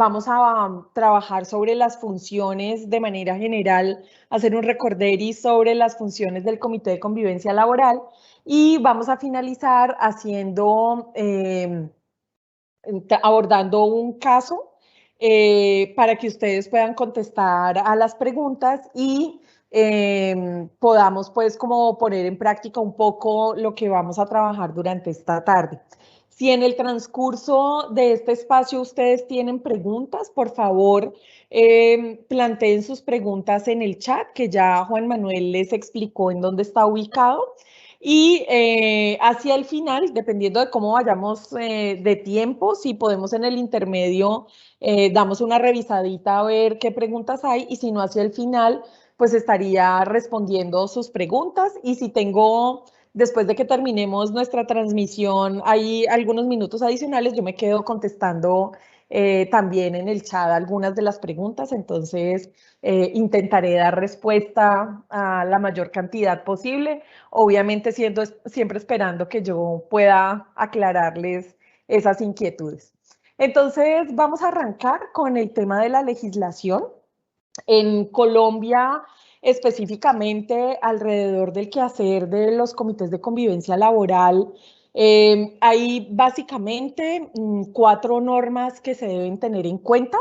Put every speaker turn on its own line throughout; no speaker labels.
Vamos a trabajar sobre las funciones de manera general, hacer un recorderis sobre las funciones del Comité de Convivencia Laboral y vamos a finalizar haciendo, abordando un caso para que ustedes puedan contestar a las preguntas y podamos pues como poner en práctica un poco lo que vamos a trabajar durante esta tarde. Si en el transcurso de este espacio ustedes tienen preguntas, por favor, planteen sus preguntas en el chat, que ya Juan Manuel les explicó en dónde está ubicado. Y hacia el final, dependiendo de cómo vayamos de tiempo, si podemos en el intermedio, damos una revisadita a ver qué preguntas hay y si no hacia el final, pues estaría respondiendo sus preguntas y si tengo, después de que terminemos nuestra transmisión, hay algunos minutos adicionales, yo me quedo contestando también en el chat algunas de las preguntas, entonces intentaré dar respuesta a la mayor cantidad posible, obviamente siempre esperando que yo pueda aclararles esas inquietudes. Entonces vamos a arrancar con el tema de la legislación. En Colombia, específicamente alrededor del quehacer de los comités de convivencia laboral, hay básicamente 4 normas que se deben tener en cuenta.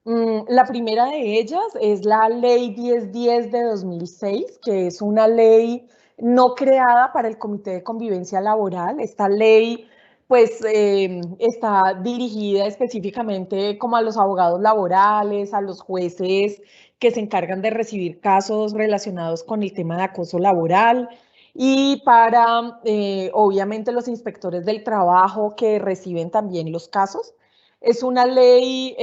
La primera de ellas es la Ley 1010 de 2006, que es una ley no creada para el Comité de Convivencia Laboral. Esta ley pues está dirigida específicamente como a los abogados laborales, a los jueces que se encargan de recibir casos relacionados con el tema de acoso laboral y para, obviamente, los inspectores del trabajo que reciben también los casos. Es una ley,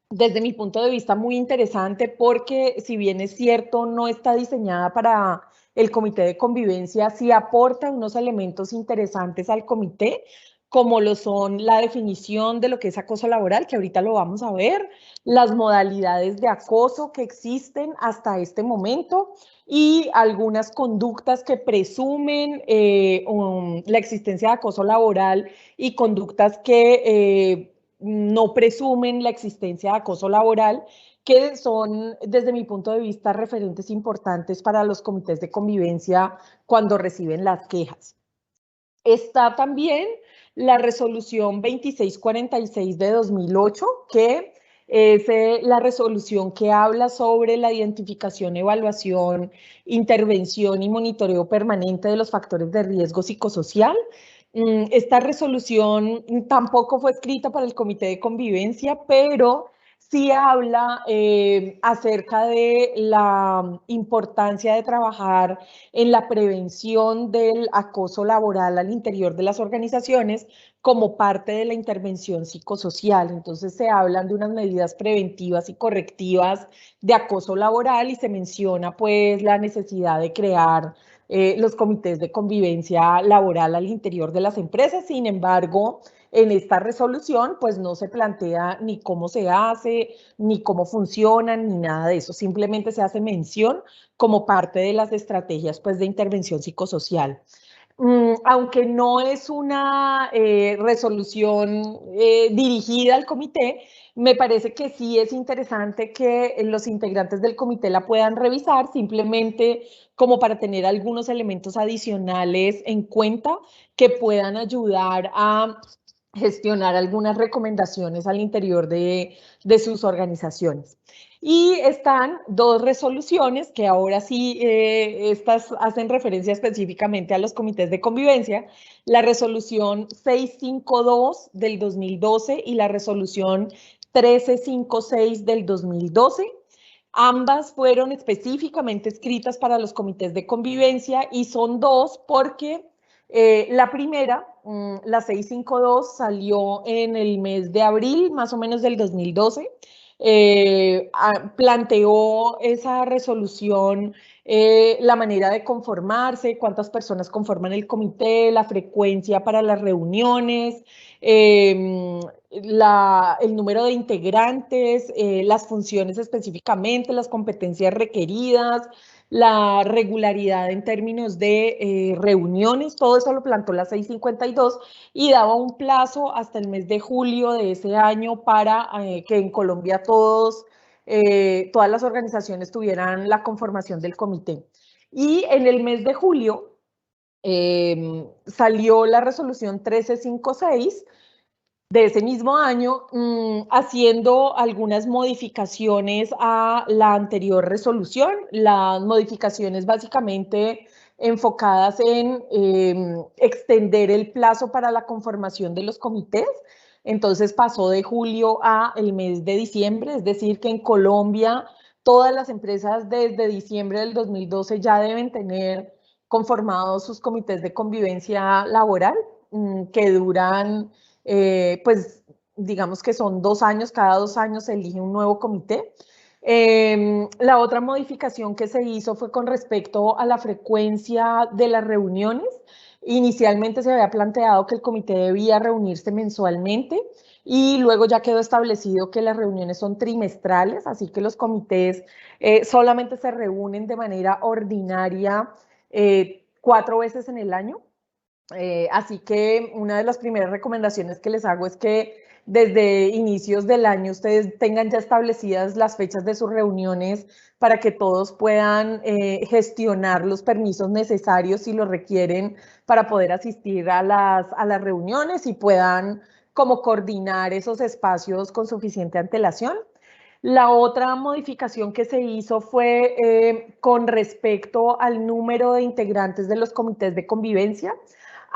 desde mi punto de vista, muy interesante porque, si bien es cierto, no está diseñada para el comité de convivencia, sí aporta unos elementos interesantes al comité, como lo son la definición de lo que es acoso laboral, que ahorita lo vamos a ver, las modalidades de acoso que existen hasta este momento y algunas conductas que presumen la existencia de acoso laboral y conductas que no presumen la existencia de acoso laboral, que son, desde mi punto de vista, referentes importantes para los comités de convivencia cuando reciben las quejas. Está también la resolución 2646 de 2008, que es la resolución que habla sobre la identificación, evaluación, intervención y monitoreo permanente de los factores de riesgo psicosocial. Esta resolución tampoco fue escrita para el Comité de Convivencia, pero sí habla acerca de la importancia de trabajar en la prevención del acoso laboral al interior de las organizaciones como parte de la intervención psicosocial. Entonces se hablan de unas medidas preventivas y correctivas de acoso laboral y se menciona pues la necesidad de crear los comités de convivencia laboral al interior de las empresas. Sin embargo, en esta resolución, pues no se plantea ni cómo se hace, ni cómo funcionan, ni nada de eso. Simplemente se hace mención como parte de las estrategias pues, de intervención psicosocial. Aunque no es una resolución dirigida al comité, me parece que sí es interesante que los integrantes del comité la puedan revisar, simplemente como para tener algunos elementos adicionales en cuenta que puedan ayudar a gestionar algunas recomendaciones al interior de sus organizaciones. Y están 2 resoluciones que ahora sí, estas hacen referencia específicamente a los comités de convivencia, la resolución 652 del 2012 y la resolución 1356 del 2012. Ambas fueron específicamente escritas para los comités de convivencia y son 2 porque la primera, la 652, salió en el mes de abril, más o menos del 2012. Planteó esa resolución, la manera de conformarse, cuántas personas conforman el comité, la frecuencia para las reuniones, el número de integrantes, las funciones específicamente, las competencias requeridas, la regularidad en términos de reuniones, todo eso lo plantó la 652 y daba un plazo hasta el mes de julio de ese año para que en Colombia todas las organizaciones tuvieran la conformación del comité. Y en el mes de julio salió la resolución 1356 de ese mismo año, haciendo algunas modificaciones a la anterior resolución. Las modificaciones básicamente enfocadas en extender el plazo para la conformación de los comités. Entonces pasó de julio a el mes de diciembre, es decir, que en Colombia todas las empresas desde diciembre del 2012 ya deben tener conformados sus comités de convivencia laboral, que duran pues digamos que son 2 años, cada 2 años se elige un nuevo comité. La otra modificación que se hizo fue con respecto a la frecuencia de las reuniones. Inicialmente se había planteado que el comité debía reunirse mensualmente y luego ya quedó establecido que las reuniones son trimestrales, así que los comités solamente se reúnen de manera ordinaria 4 veces en el año. Así que una de las primeras recomendaciones que les hago es que desde inicios del año ustedes tengan ya establecidas las fechas de sus reuniones para que todos puedan gestionar los permisos necesarios si los requieren para poder asistir a las reuniones y puedan como coordinar esos espacios con suficiente antelación. La otra modificación que se hizo fue con respecto al número de integrantes de los comités de convivencia.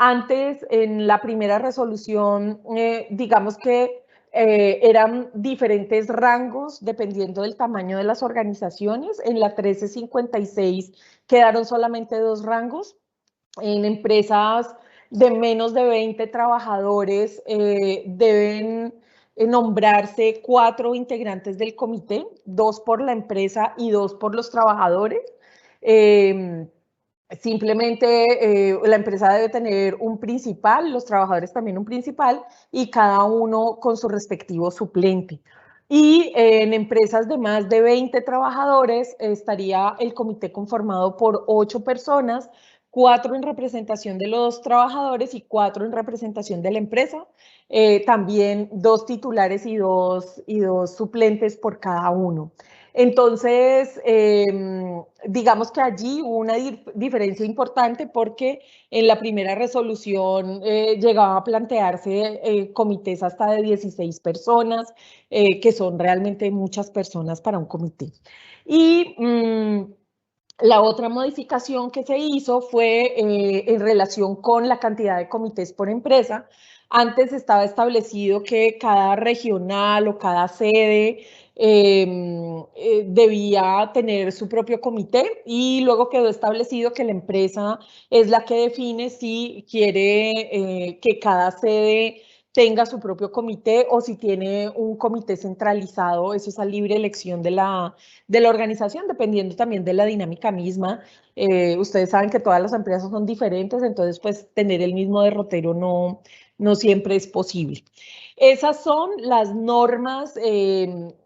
Antes, en la primera resolución, digamos que eran diferentes rangos dependiendo del tamaño de las organizaciones. En la 1356 quedaron solamente 2 rangos. En empresas de menos de 20 trabajadores deben nombrarse 4 integrantes del comité, 2 por la empresa y 2 por los trabajadores. Simplemente la empresa debe tener un principal, los trabajadores también un principal y cada uno con su respectivo suplente. Y en empresas de más de 20 trabajadores estaría el comité conformado por 8 personas, 4 en representación de los trabajadores y 4 en representación de la empresa. También 2 titulares y dos suplentes por cada uno. Entonces, digamos que allí hubo una diferencia importante porque en la primera resolución llegaba a plantearse comités hasta de 16 personas, que son realmente muchas personas para un comité. Y la otra modificación que se hizo fue en relación con la cantidad de comités por empresa. Antes estaba establecido que cada regional o cada sede debía tener su propio comité y luego quedó establecido que la empresa es la que define si quiere que cada sede tenga su propio comité o si tiene un comité centralizado. Eso es a libre elección de la organización, dependiendo también de la dinámica misma. Ustedes saben que todas las empresas son diferentes, entonces pues tener el mismo derrotero no siempre es posible. Esas son las normas,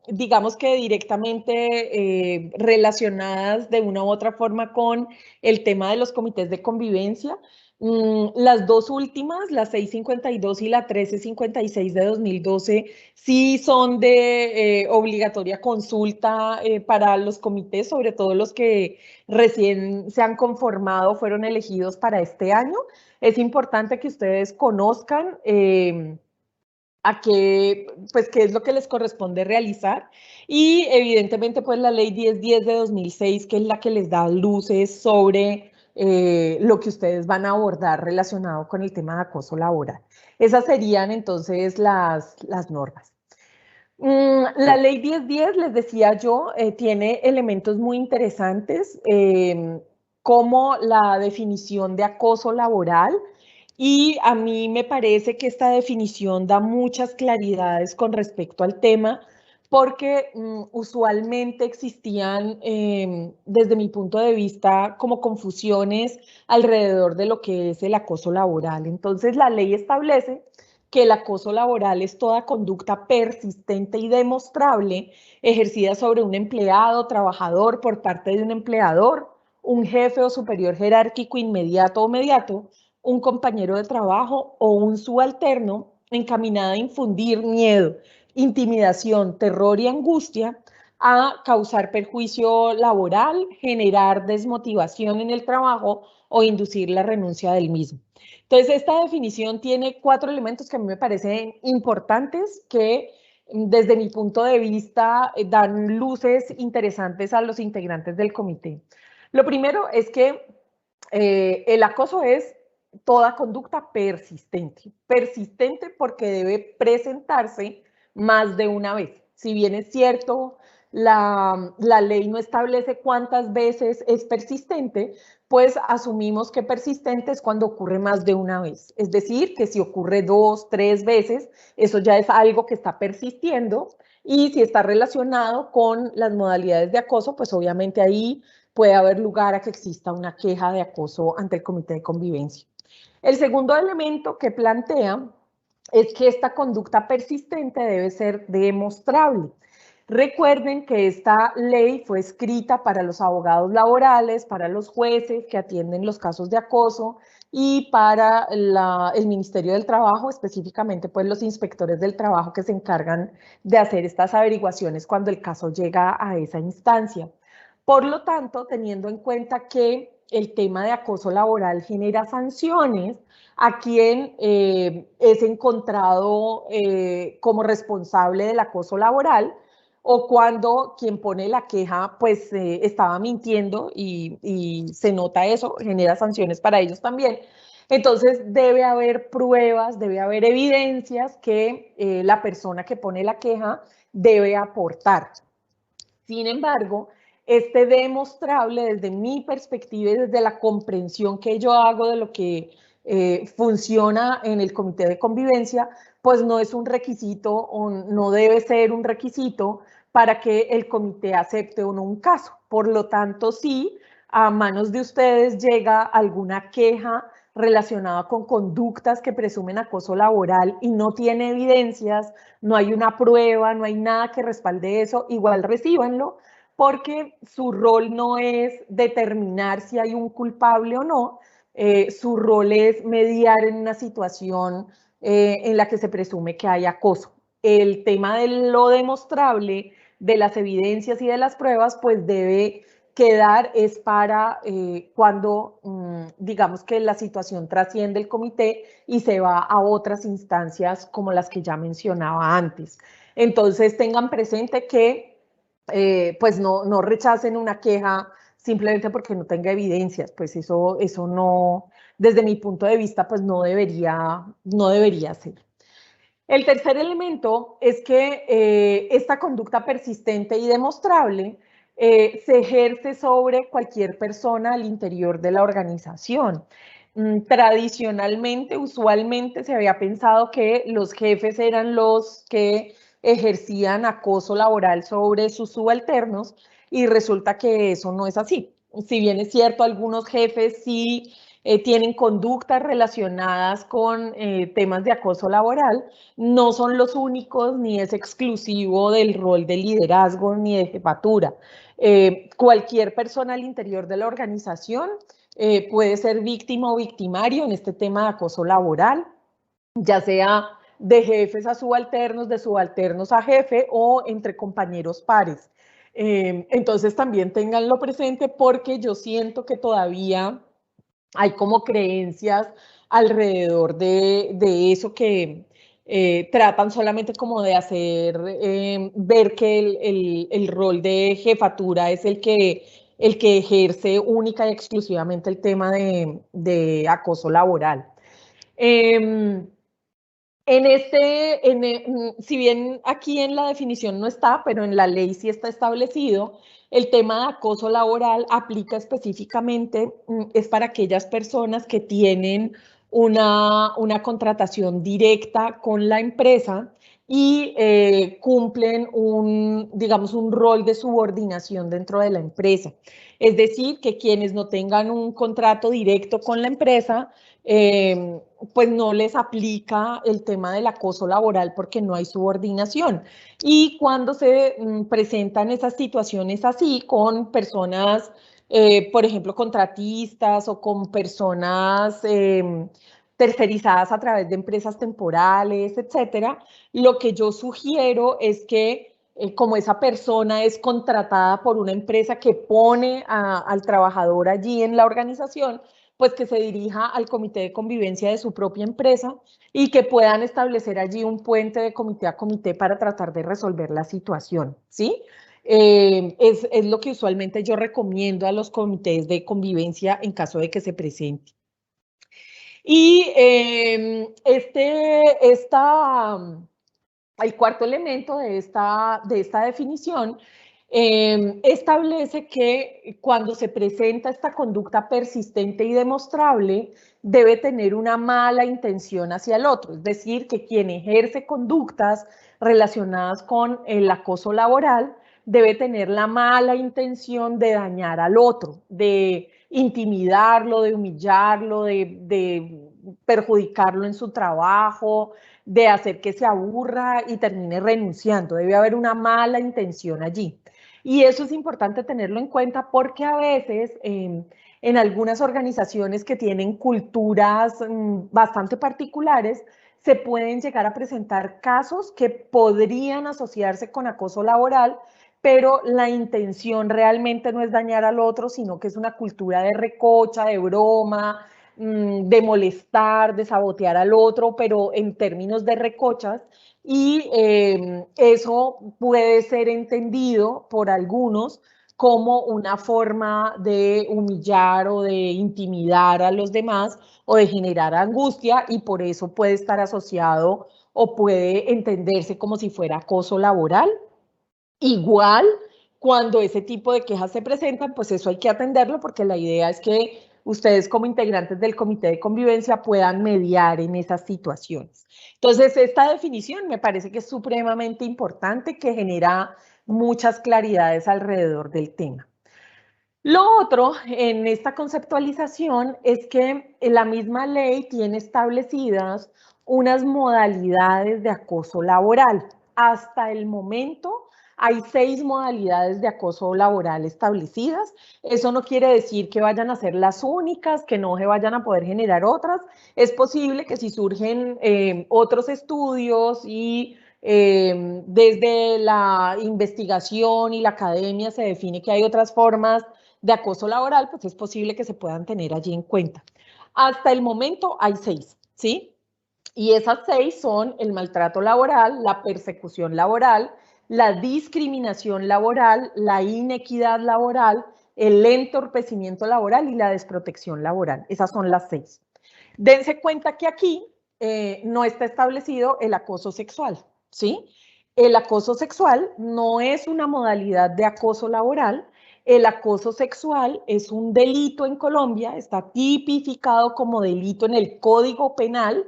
digamos que directamente relacionadas de una u otra forma con el tema de los comités de convivencia. Las dos últimas, la 652 y la 1356 de 2012, sí son de obligatoria consulta para los comités, sobre todo los que recién se han conformado, fueron elegidos para este año. Es importante que ustedes conozcan pues, qué es lo que les corresponde realizar y evidentemente pues la ley 1010 de 2006, que es la que les da luces sobre lo que ustedes van a abordar relacionado con el tema de acoso laboral. Esas serían entonces las normas. La ley 1010, les decía yo, tiene elementos muy interesantes como la definición de acoso laboral, y a mí me parece que esta definición da muchas claridades con respecto al tema, porque usualmente existían, desde mi punto de vista, como confusiones alrededor de lo que es el acoso laboral. Entonces, la ley establece que el acoso laboral es toda conducta persistente y demostrable ejercida sobre un empleado, trabajador, por parte de un empleador un jefe o superior jerárquico inmediato o mediato, un compañero de trabajo o un subalterno encaminada a infundir miedo, intimidación, terror y angustia, a causar perjuicio laboral, generar desmotivación en el trabajo o inducir la renuncia del mismo. Entonces, esta definición tiene 4 elementos que a mí me parecen importantes que desde mi punto de vista dan luces interesantes a los integrantes del comité. Lo primero es que el acoso es toda conducta persistente. Persistente porque debe presentarse más de una vez. Si bien es cierto, la ley no establece cuántas veces es persistente, pues asumimos que persistente es cuando ocurre más de una vez. Es decir, que si ocurre 2, 3 veces, eso ya es algo que está persistiendo, y si está relacionado con las modalidades de acoso, pues obviamente ahí puede haber lugar a que exista una queja de acoso ante el comité de convivencia. El segundo elemento que plantea es que esta conducta persistente debe ser demostrable. Recuerden que esta ley fue escrita para los abogados laborales, para los jueces que atienden los casos de acoso y para el Ministerio del Trabajo, específicamente pues los inspectores del trabajo que se encargan de hacer estas averiguaciones cuando el caso llega a esa instancia. Por lo tanto, teniendo en cuenta que el tema de acoso laboral genera sanciones a quien es encontrado como responsable del acoso laboral, o cuando quien pone la queja pues estaba mintiendo y se nota eso, genera sanciones para ellos también. Entonces debe haber pruebas, debe haber evidencias que la persona que pone la queja debe aportar. Sin embargo, este demostrable desde mi perspectiva y desde la comprensión que yo hago de lo que funciona en el comité de convivencia, pues no es un requisito o no debe ser un requisito para que el comité acepte o no un caso. Por lo tanto, si a manos de ustedes llega alguna queja relacionada con conductas que presumen acoso laboral y no tiene evidencias, no hay una prueba, no hay nada que respalde eso, igual recíbanlo, porque su rol no es determinar si hay un culpable o no, su rol es mediar en una situación en la que se presume que hay acoso. El tema de lo demostrable, de las evidencias y de las pruebas, pues debe quedar es para cuando digamos que la situación trasciende el comité y se va a otras instancias como las que ya mencionaba antes. Entonces tengan presente que pues no rechacen una queja simplemente porque no tenga evidencias, pues eso no, desde mi punto de vista, pues no debería ser. El tercer elemento es que esta conducta persistente y demostrable se ejerce sobre cualquier persona al interior de la organización. Tradicionalmente, usualmente se había pensado que los jefes eran los que ejercían acoso laboral sobre sus subalternos y resulta que eso no es así. Si bien es cierto, algunos jefes sí tienen conductas relacionadas con temas de acoso laboral, no son los únicos ni es exclusivo del rol de liderazgo ni de jefatura. Cualquier persona al interior de la organización puede ser víctima o victimario en este tema de acoso laboral, ya sea de jefes a subalternos, de subalternos a jefe o entre compañeros pares. Entonces también ténganlo presente porque yo siento que todavía hay como creencias alrededor de eso que tratan solamente como de hacer ver que el rol de jefatura es el que ejerce única y exclusivamente el tema de acoso laboral. Si bien aquí en la definición no está, pero en la ley sí está establecido, el tema de acoso laboral aplica específicamente, es para aquellas personas que tienen una contratación directa con la empresa y cumplen digamos, un rol de subordinación dentro de la empresa. Es decir, que quienes no tengan un contrato directo con la empresa, pues no les aplica el tema del acoso laboral porque no hay subordinación. Y cuando se presentan esas situaciones así con personas por ejemplo, contratistas o con personas tercerizadas a través de empresas temporales, etcétera, lo que yo sugiero es que como esa persona es contratada por una empresa que pone al trabajador allí en la organización, pues que se dirija al comité de convivencia de su propia empresa y que puedan establecer allí un puente de comité a comité para tratar de resolver la situación, ¿sí? Es lo que usualmente yo recomiendo a los comités de convivencia en caso de que se presente. Y el cuarto elemento de esta definición establece que cuando se presenta esta conducta persistente y demostrable, debe tener una mala intención hacia el otro, es decir, que quien ejerce conductas relacionadas con el acoso laboral debe tener la mala intención de dañar al otro, de intimidarlo, de humillarlo, de perjudicarlo en su trabajo, de hacer que se aburra y termine renunciando. Debe haber una mala intención allí. Y eso es importante tenerlo en cuenta porque a veces en algunas organizaciones que tienen culturas bastante particulares, se pueden llegar a presentar casos que podrían asociarse con acoso laboral, pero la intención realmente no es dañar al otro, sino que es una cultura de recocha, de broma, de molestar, de sabotear al otro, pero en términos de recochas, y eso puede ser entendido por algunos como una forma de humillar o de intimidar a los demás o de generar angustia y por eso puede estar asociado o puede entenderse como si fuera acoso laboral. Igual, cuando ese tipo de quejas se presentan, pues eso hay que atenderlo porque la idea es que ustedes como integrantes del comité de convivencia puedan mediar en esas situaciones. Entonces, esta definición me parece que es supremamente importante, que genera muchas claridades alrededor del tema. Lo otro en esta conceptualización es que la misma ley tiene establecidas unas modalidades de acoso laboral. Hasta el momento hay 6 modalidades de acoso laboral establecidas. Eso no quiere decir que vayan a ser las únicas, que no se vayan a poder generar otras. Es posible que si surgen otros estudios y desde la investigación y la academia se define que hay otras formas de acoso laboral, pues es posible que se puedan tener allí en cuenta. Hasta el momento hay 6, ¿sí? Y esas 6 son el maltrato laboral, la persecución laboral, la discriminación laboral, la inequidad laboral, el entorpecimiento laboral y la desprotección laboral. Esas son las 6. Dense cuenta que aquí no está establecido el acoso sexual, ¿sí? El acoso sexual no es una modalidad de acoso laboral. El acoso sexual es un delito en Colombia, está tipificado como delito en el Código Penal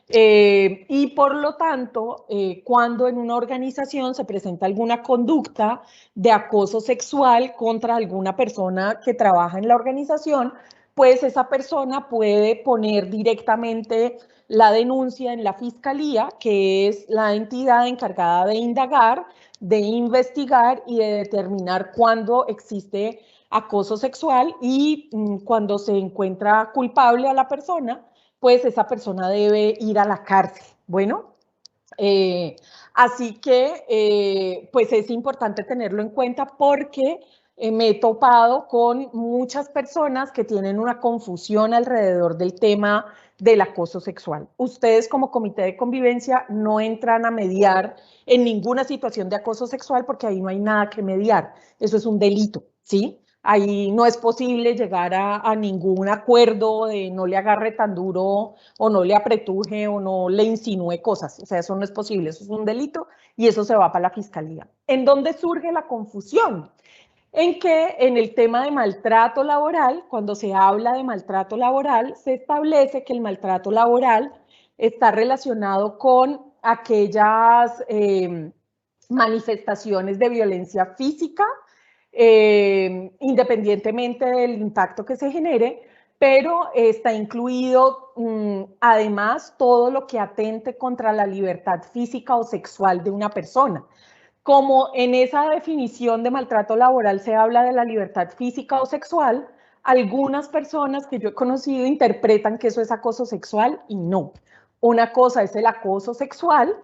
y por lo tanto, cuando en una organización se presenta alguna conducta de acoso sexual contra alguna persona que trabaja en la organización, pues esa persona puede poner directamente la denuncia en la fiscalía, que es la entidad encargada de indagar, de investigar y de determinar cuándo existe acoso sexual y cuando se encuentra culpable a la persona, pues esa persona debe ir a la cárcel. Bueno, así que pues es importante tenerlo en cuenta porque me he topado con muchas personas que tienen una confusión alrededor del tema del acoso sexual. Ustedes como comité de convivencia no entran a mediar en ninguna situación de acoso sexual porque ahí no hay nada que mediar. Eso es un delito, ¿sí? Ahí no es posible llegar a ningún acuerdo de no le agarre tan duro o no le apretuje o no le insinúe cosas. O sea, eso no es posible, eso es un delito y eso se va para la fiscalía. ¿En dónde surge la confusión? En que en el tema de maltrato laboral, cuando se habla de maltrato laboral, se establece que el maltrato laboral está relacionado con aquellas manifestaciones de violencia física, independientemente del impacto que se genere, pero está incluido además todo lo que atente contra la libertad física o sexual de una persona. Como en esa definición de maltrato laboral se habla de la libertad física o sexual, algunas personas que yo he conocido interpretan que eso es acoso sexual y no. Una cosa es el acoso sexual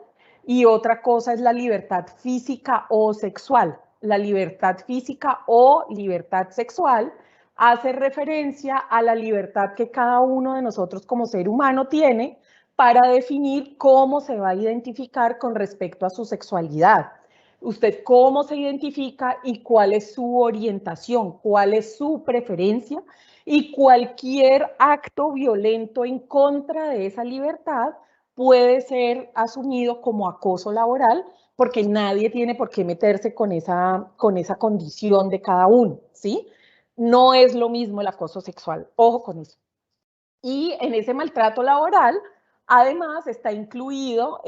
y otra cosa es la libertad física o sexual. La libertad física o libertad sexual hace referencia a la libertad que cada uno de nosotros como ser humano tiene para definir cómo se va a identificar con respecto a su sexualidad. Usted cómo se identifica y cuál es su orientación, cuál es su preferencia, y cualquier acto violento en contra de esa libertad puede ser asumido como acoso laboral, porque nadie tiene por qué meterse con esa condición de cada uno, ¿sí? No es lo mismo el acoso sexual, ojo con eso. Y en ese maltrato laboral, además, está incluido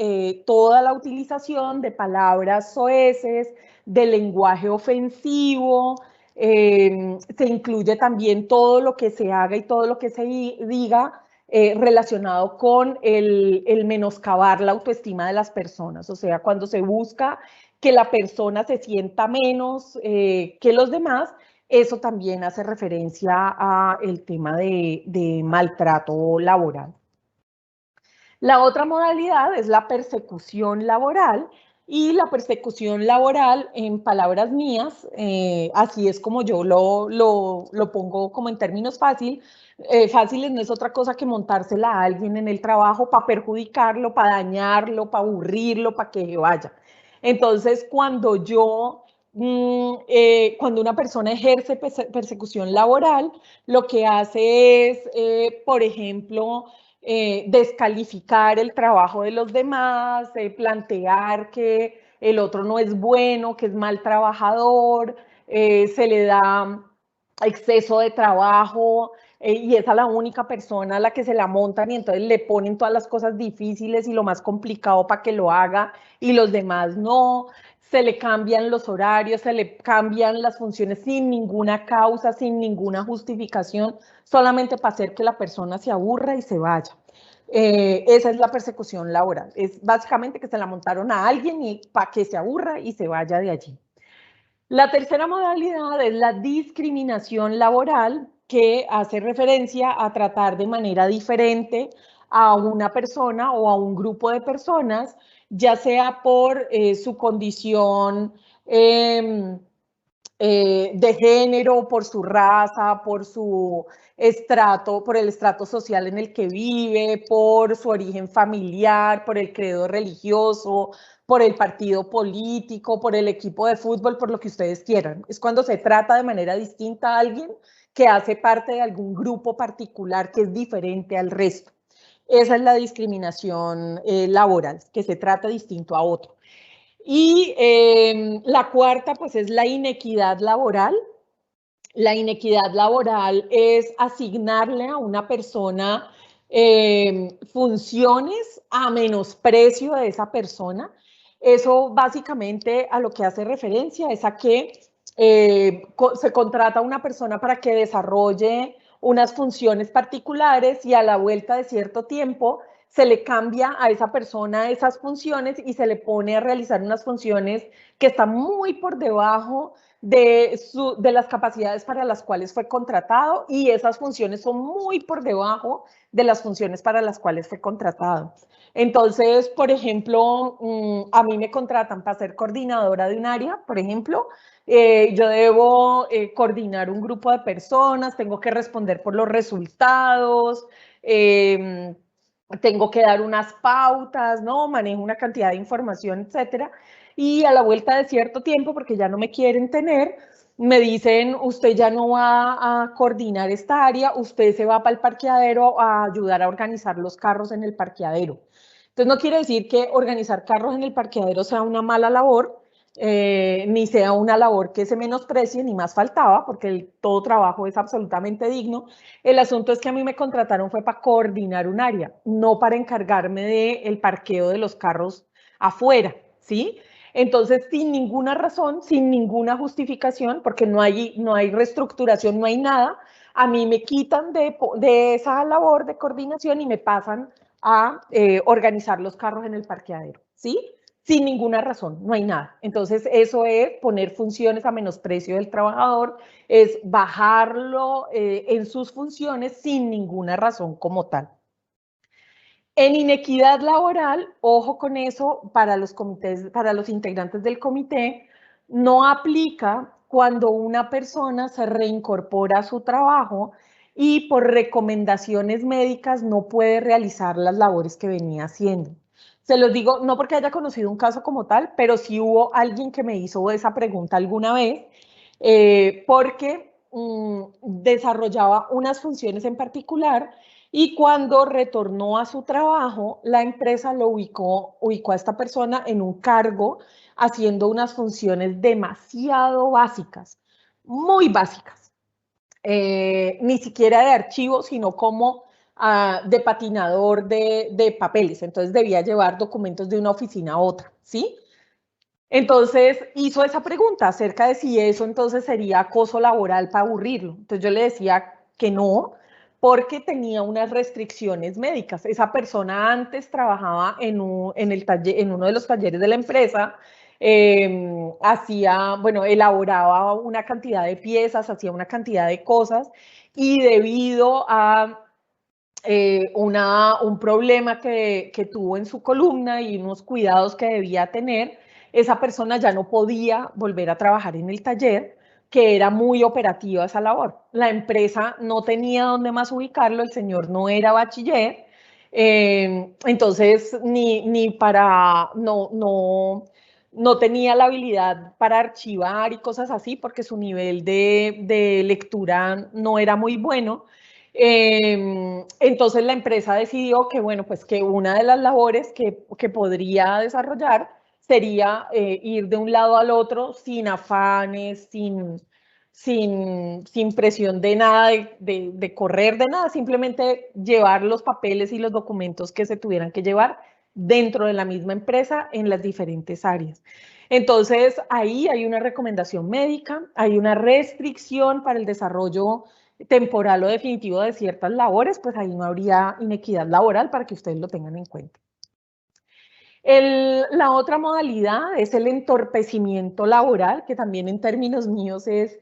toda la utilización de palabras soeces, de lenguaje ofensivo, se incluye también todo lo que se haga y todo lo que se diga relacionado con el menoscabar la autoestima de las personas, o sea, cuando se busca que la persona se sienta menos que los demás, eso también hace referencia al tema de maltrato laboral. La otra modalidad es la persecución laboral, y la persecución laboral, en palabras mías, así es como yo lo pongo como en términos fáciles, no es otra cosa que montársela a alguien en el trabajo para perjudicarlo, para dañarlo, para aburrirlo, para que vaya. Entonces, cuando una persona ejerce persecución laboral, lo que hace es, por ejemplo, descalificar el trabajo de los demás, plantear que el otro no es bueno, que es mal trabajador, se le da exceso de trabajo y es a la única persona a la que se la montan y entonces le ponen todas las cosas difíciles y lo más complicado para que lo haga y los demás no. Se le cambian los horarios, se le cambian las funciones sin ninguna causa, sin ninguna justificación, solamente para hacer que la persona se aburra y se vaya. Esa es la persecución laboral. Es básicamente que se la montaron a alguien y para que se aburra y se vaya de allí. La tercera modalidad es la discriminación laboral, que hace referencia a tratar de manera diferente a una persona o a un grupo de personas, ya sea por su condición de género, por su raza, por su estrato, por el estrato social en el que vive, por su origen familiar, por el credo religioso, por el partido político, por el equipo de fútbol, por lo que ustedes quieran. Es cuando se trata de manera distinta a alguien que hace parte de algún grupo particular que es diferente al resto. Esa es la discriminación laboral, que se trata distinto a otro. Y la cuarta, pues, es la inequidad laboral. La inequidad laboral es asignarle a una persona funciones a menosprecio de esa persona. Eso básicamente a lo que hace referencia es a que se contrata a una persona para que desarrolle unas funciones particulares y a la vuelta de cierto tiempo se le cambia a esa persona esas funciones y se le pone a realizar unas funciones que están muy por debajo de las capacidades para las cuales fue contratado, y esas funciones son muy por debajo de las funciones para las cuales fue contratado. Entonces, por ejemplo, a mí me contratan para ser coordinadora de un área, por ejemplo, yo debo coordinar un grupo de personas, tengo que responder por los resultados, tengo que dar unas pautas, ¿no? Manejo una cantidad de información, etcétera. Y a la vuelta de cierto tiempo, porque ya no me quieren tener, me dicen, usted ya no va a coordinar esta área, usted se va para el parqueadero a ayudar a organizar los carros en el parqueadero. Entonces, no quiere decir que organizar carros en el parqueadero sea una mala labor, ni sea una labor que se menosprecie, ni más faltaba, porque todo trabajo es absolutamente digno. El asunto es que a mí me contrataron fue para coordinar un área, no para encargarme del parqueo de los carros afuera, ¿sí? Entonces, sin ninguna razón, sin ninguna justificación, porque no hay reestructuración, no hay nada, a mí me quitan de esa labor de coordinación y me pasan a organizar los carros en el parqueadero, ¿sí? sin ninguna razón, no hay nada. Entonces, eso es poner funciones a menosprecio del trabajador, es bajarlo en sus funciones sin ninguna razón como tal. En inequidad laboral, ojo con eso, para los comités, para los integrantes del comité, no aplica cuando una persona se reincorpora a su trabajo y por recomendaciones médicas no puede realizar las labores que venía haciendo. Se los digo, no porque haya conocido un caso como tal, pero sí hubo alguien que me hizo esa pregunta alguna vez, porque desarrollaba unas funciones en particular y cuando retornó a su trabajo, la empresa lo ubicó a esta persona en un cargo haciendo unas funciones demasiado básicas, muy básicas. Ni siquiera de archivo, sino como de patinador de papeles. Entonces debía llevar documentos de una oficina a otra, ¿sí? Entonces hizo esa pregunta acerca de si eso entonces sería acoso laboral para aburrirlo. Entonces yo le decía que no, porque tenía unas restricciones médicas. Esa persona antes trabajaba en uno de los talleres de la empresa, bueno, elaboraba una cantidad de piezas, hacía una cantidad de cosas y debido a un problema que tuvo en su columna y unos cuidados que debía tener, esa persona ya no podía volver a trabajar en el taller, que era muy operativa esa labor. La empresa no tenía dónde más ubicarlo, el señor no era bachiller, entonces no tenía la habilidad para archivar y cosas así, porque su nivel de lectura no era muy bueno. Entonces la empresa decidió que, bueno, pues que una de las labores que podría desarrollar sería ir de un lado al otro sin afanes, sin presión de nada, de correr de nada, simplemente llevar los papeles y los documentos que se tuvieran que llevar dentro de la misma empresa en las diferentes áreas. Entonces, ahí hay una recomendación médica, hay una restricción para el desarrollo temporal o definitivo de ciertas labores, pues ahí no habría inequidad laboral para que ustedes lo tengan en cuenta. La otra modalidad es el entorpecimiento laboral, que también en términos míos es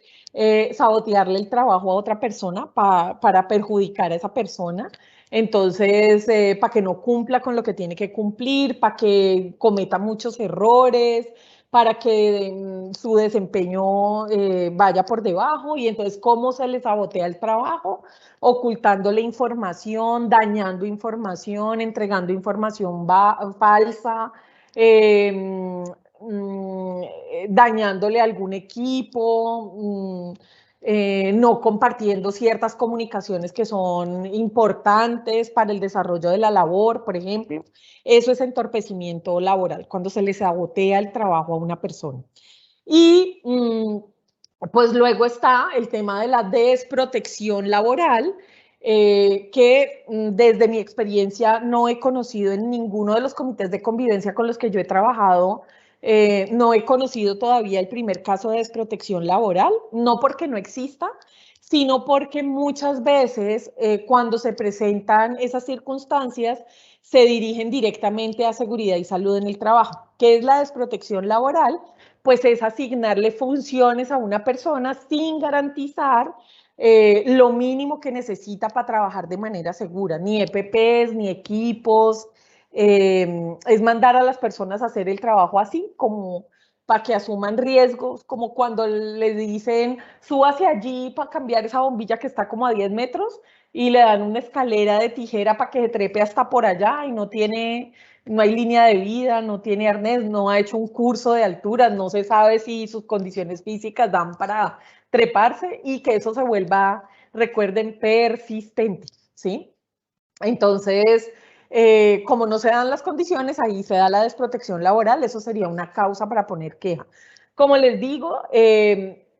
sabotearle el trabajo a otra persona para perjudicar a esa persona. Entonces, para que no cumpla con lo que tiene que cumplir, para que cometa muchos errores, para que su desempeño vaya por debajo. Y entonces, ¿cómo se le sabotea el trabajo? Ocultándole información, dañando información, entregando información falsa, dañándole algún equipo, no compartiendo ciertas comunicaciones que son importantes para el desarrollo de la labor, por ejemplo. Eso es entorpecimiento laboral, cuando se le sabotea el trabajo a una persona. Y pues luego está el tema de la desprotección laboral, que desde mi experiencia no he conocido en ninguno de los comités de convivencia con los que yo he trabajado, no he conocido todavía el primer caso de desprotección laboral, no porque no exista, sino porque muchas veces cuando se presentan esas circunstancias se dirigen directamente a seguridad y salud en el trabajo. ¿Qué es la desprotección laboral? Pues es asignarle funciones a una persona sin garantizar lo mínimo que necesita para trabajar de manera segura, ni EPPs, ni equipos, es mandar a las personas a hacer el trabajo así, como para que asuman riesgos, como cuando les dicen, súbase allí para cambiar esa bombilla que está como a 10 metros y le dan una escalera de tijera para que se trepe hasta por allá y no hay línea de vida, no tiene arnés, no ha hecho un curso de alturas, no se sabe si sus condiciones físicas dan para treparse y que eso se vuelva, recuerden, persistente, ¿sí? Entonces, como no se dan las condiciones, ahí se da la desprotección laboral, eso sería una causa para poner queja. Como les digo,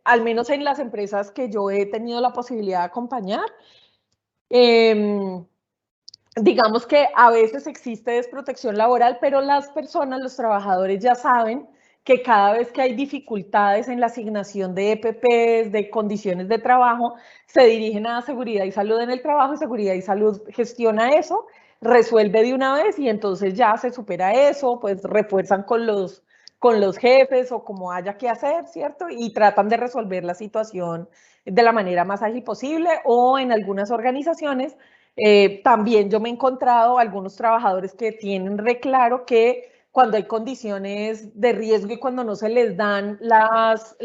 al menos en las empresas que yo he tenido la posibilidad de acompañar, digamos que a veces existe desprotección laboral, pero las personas, los trabajadores ya saben que cada vez que hay dificultades en la asignación de EPPs, de condiciones de trabajo, se dirigen a seguridad y salud en el trabajo y seguridad y salud gestiona eso, resuelve de una vez y entonces ya se supera eso, pues refuerzan con los jefes o como haya que hacer, ¿cierto? Y tratan de resolver la situación de la manera más ágil posible, o en algunas organizaciones también yo me he encontrado algunos trabajadores que tienen re claro que cuando hay condiciones de riesgo y cuando no se les dan las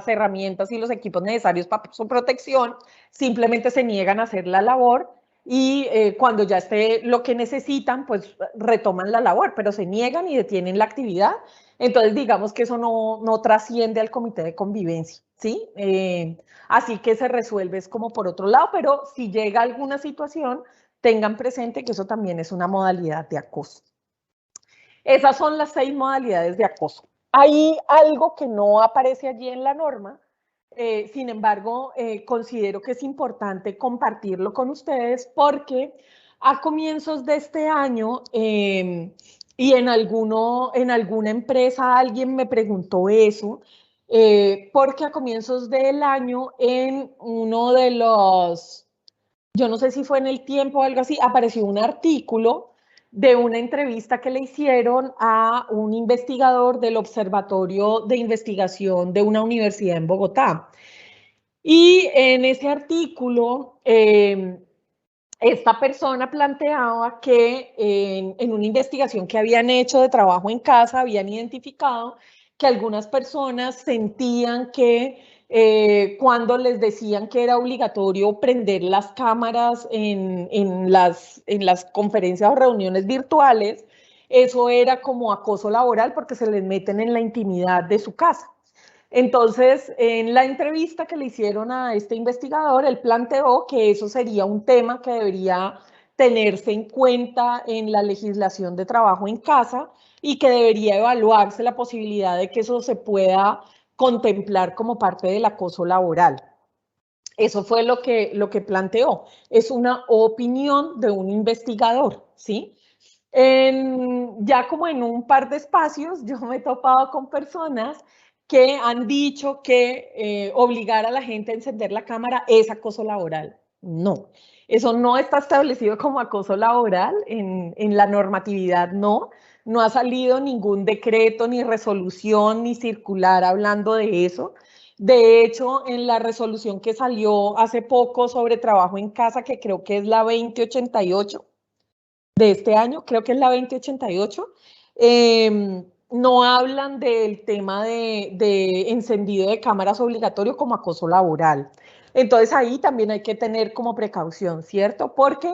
herramientas y los equipos necesarios para su protección, simplemente se niegan a hacer la labor y cuando ya esté lo que necesitan, pues retoman la labor, pero se niegan y detienen la actividad. Entonces, digamos que eso no trasciende al comité de convivencia, ¿sí? Así que se resuelve es como por otro lado, pero si llega alguna situación, tengan presente que eso también es una modalidad de acoso. Esas son las 6 modalidades de acoso. Hay algo que no aparece allí en la norma, sin embargo, considero que es importante compartirlo con ustedes porque a comienzos de este año y en alguna empresa alguien me preguntó eso, porque a comienzos del año en uno de los, yo no sé si fue en El Tiempo o algo así, apareció un artículo de una entrevista que le hicieron a un investigador del Observatorio de Investigación de una universidad en Bogotá. Y en ese artículo, esta persona planteaba que en una investigación que habían hecho de trabajo en casa, habían identificado que algunas personas sentían que cuando les decían que era obligatorio prender las cámaras en las conferencias o reuniones virtuales, eso era como acoso laboral porque se les meten en la intimidad de su casa. Entonces, en la entrevista que le hicieron a este investigador, él planteó que eso sería un tema que debería tenerse en cuenta en la legislación de trabajo en casa y que debería evaluarse la posibilidad de que eso se pueda contemplar como parte del acoso laboral. Eso fue lo que planteó. Es una opinión de un investigador, ¿sí? Ya como en un par de espacios, yo me he topado con personas que han dicho que obligar a la gente a encender la cámara es acoso laboral. No, eso no está establecido como acoso laboral en la normatividad, no ha salido ningún decreto, ni resolución, ni circular hablando de eso. De hecho, en la resolución que salió hace poco sobre trabajo en casa, que creo que es la 2088, de este año, creo que es la 2088, no hablan del tema de encendido de cámaras obligatorio como acoso laboral. Entonces ahí también hay que tener como precaución, ¿cierto? Porque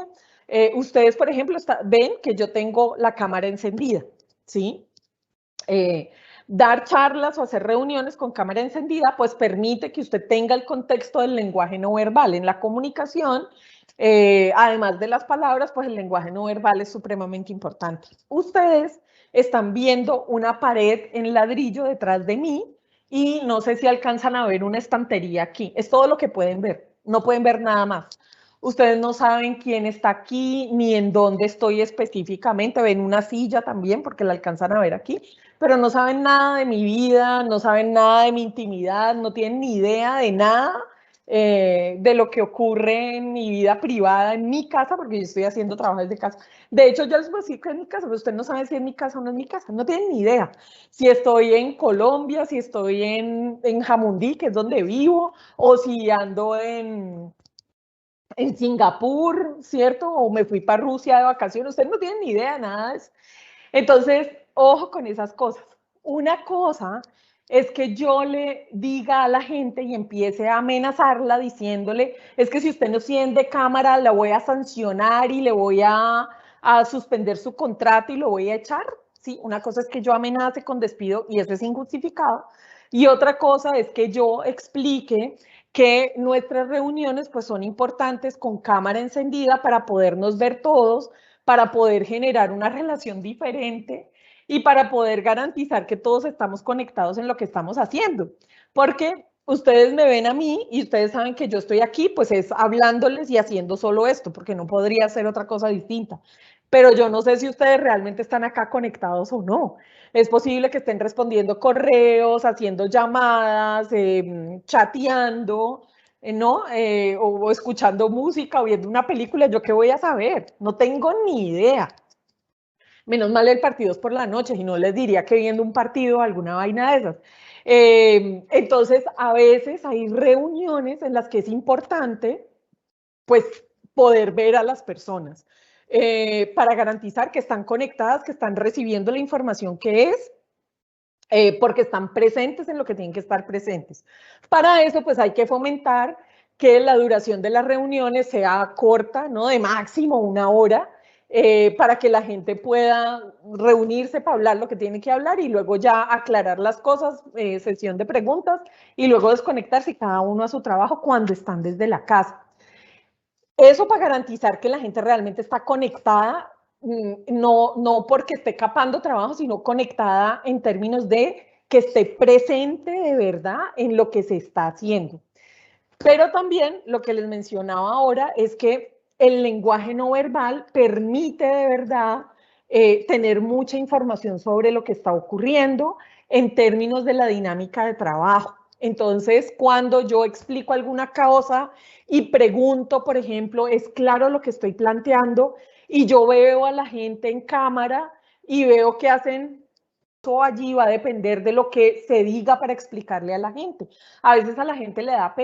ustedes, por ejemplo, ven que yo tengo la cámara encendida, ¿sí? Dar charlas o hacer reuniones con cámara encendida, pues permite que usted tenga el contexto del lenguaje no verbal. En la comunicación, además de las palabras, pues el lenguaje no verbal es supremamente importante. Ustedes están viendo una pared en ladrillo detrás de mí y no sé si alcanzan a ver una estantería aquí. Es todo lo que pueden ver, no pueden ver nada más. Ustedes no saben quién está aquí ni en dónde estoy específicamente. Ven una silla también porque la alcanzan a ver aquí, pero no saben nada de mi vida, no saben nada de mi intimidad, no tienen ni idea de nada de lo que ocurre en mi vida privada, en mi casa, porque yo estoy haciendo trabajo desde casa. De hecho, yo les voy a decir que es mi casa, pero usted no sabe si es mi casa o no es mi casa, no tienen ni idea. Si estoy en Colombia, si estoy en Jamundí, que es donde vivo, o si ando en Singapur, ¿cierto? O me fui para Rusia de vacaciones, ustedes no tienen ni idea de nada de eso. Entonces, ojo con esas cosas. Una cosa es que yo le diga a la gente y empiece a amenazarla diciéndole, es que si usted no enciende cámara, la voy a sancionar y le voy a suspender su contrato y lo voy a echar. Sí, una cosa es que yo amenace con despido y eso es injustificado. Y otra cosa es que yo explique que nuestras reuniones pues son importantes con cámara encendida para podernos ver todos, para poder generar una relación diferente y para poder garantizar que todos estamos conectados en lo que estamos haciendo. Porque ustedes me ven a mí y ustedes saben que yo estoy aquí, pues es hablándoles y haciendo solo esto, porque no podría hacer otra cosa distinta. Pero yo no sé si ustedes realmente están acá conectados o no. Es posible que estén respondiendo correos, haciendo llamadas, chateando, ¿no? O escuchando música o viendo una película, ¿yo qué voy a saber? No tengo ni idea. Menos mal el partido es por la noche, si no les diría que viendo un partido, alguna vaina de esas. Entonces, a veces hay reuniones en las que es importante, pues, poder ver a las personas para garantizar que están conectadas, que están recibiendo la información que es, porque están presentes en lo que tienen que estar presentes. Para eso, pues hay que fomentar que la duración de las reuniones sea corta, ¿no? De máximo 1 hora, para que la gente pueda reunirse para hablar lo que tiene que hablar y luego ya aclarar las cosas, sesión de preguntas y luego desconectarse cada uno a su trabajo cuando están desde la casa. Eso para garantizar que la gente realmente está conectada, no porque esté capando trabajo, sino conectada en términos de que esté presente de verdad en lo que se está haciendo. Pero también lo que les mencionaba ahora es que el lenguaje no verbal permite de verdad tener mucha información sobre lo que está ocurriendo en términos de la dinámica de trabajo. Entonces, cuando yo explico alguna cosa y pregunto, por ejemplo, ¿es claro lo que estoy planteando? Y yo veo a la gente en cámara y veo que hacen allí va a depender de lo que se diga para explicarle a la gente. A veces a la gente le da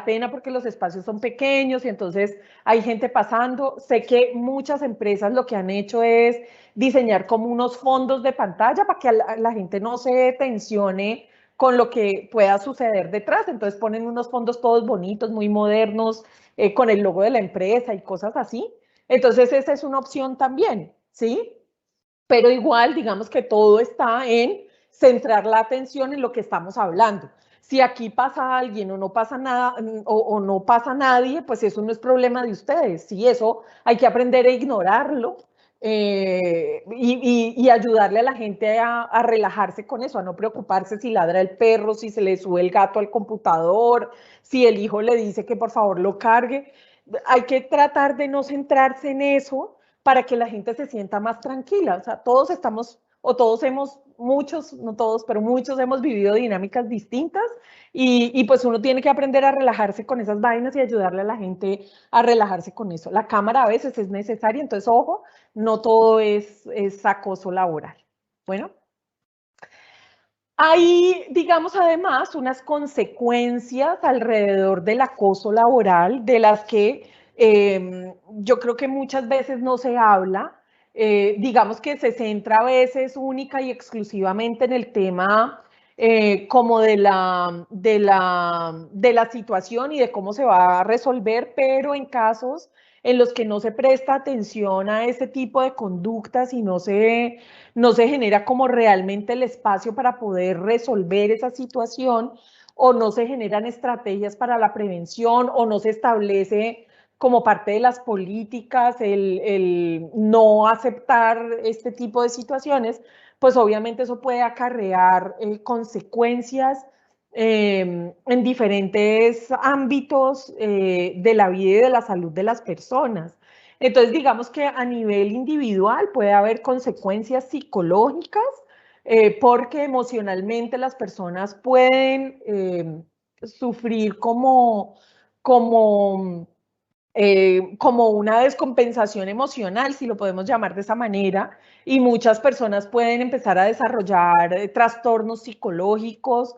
pena porque los espacios son pequeños y entonces hay gente pasando. Sé que muchas empresas lo que han hecho es diseñar como unos fondos de pantalla para que la gente no se tensione con lo que pueda suceder detrás. Entonces ponen unos fondos todos bonitos, muy modernos, con el logo de la empresa y cosas así. Entonces esa es una opción también, ¿sí? Pero igual, digamos que todo está en centrar la atención en lo que estamos hablando. Si aquí pasa alguien o no pasa nada o no pasa nadie, pues eso no es problema de ustedes. Sí, eso hay que aprender a ignorarlo y ayudarle a la gente a relajarse con eso, a no preocuparse si ladra el perro, si se le sube el gato al computador, si el hijo le dice que por favor lo cargue. Hay que tratar de no centrarse en eso para que la gente se sienta más tranquila. O sea, todos estamos, o todos hemos, muchos, no todos, pero muchos hemos vivido dinámicas distintas y pues uno tiene que aprender a relajarse con esas vainas y ayudarle a la gente a relajarse con eso. La cámara a veces es necesaria, entonces ojo, no todo es acoso laboral. Bueno. Hay, digamos, además, unas consecuencias alrededor del acoso laboral de las que yo creo que muchas veces no se habla. Digamos que se centra a veces única y exclusivamente en el tema como de la situación y de cómo se va a resolver, pero en casos en los que no se presta atención a ese tipo de conductas y no se genera como realmente el espacio para poder resolver esa situación o no se generan estrategias para la prevención o no se establece como parte de las políticas el no aceptar este tipo de situaciones, pues obviamente eso puede acarrear consecuencias en diferentes ámbitos de la vida y de la salud de las personas. Entonces, digamos que a nivel individual puede haber consecuencias psicológicas porque emocionalmente las personas pueden sufrir como, como una descompensación emocional, si lo podemos llamar de esa manera, y muchas personas pueden empezar a desarrollar trastornos psicológicos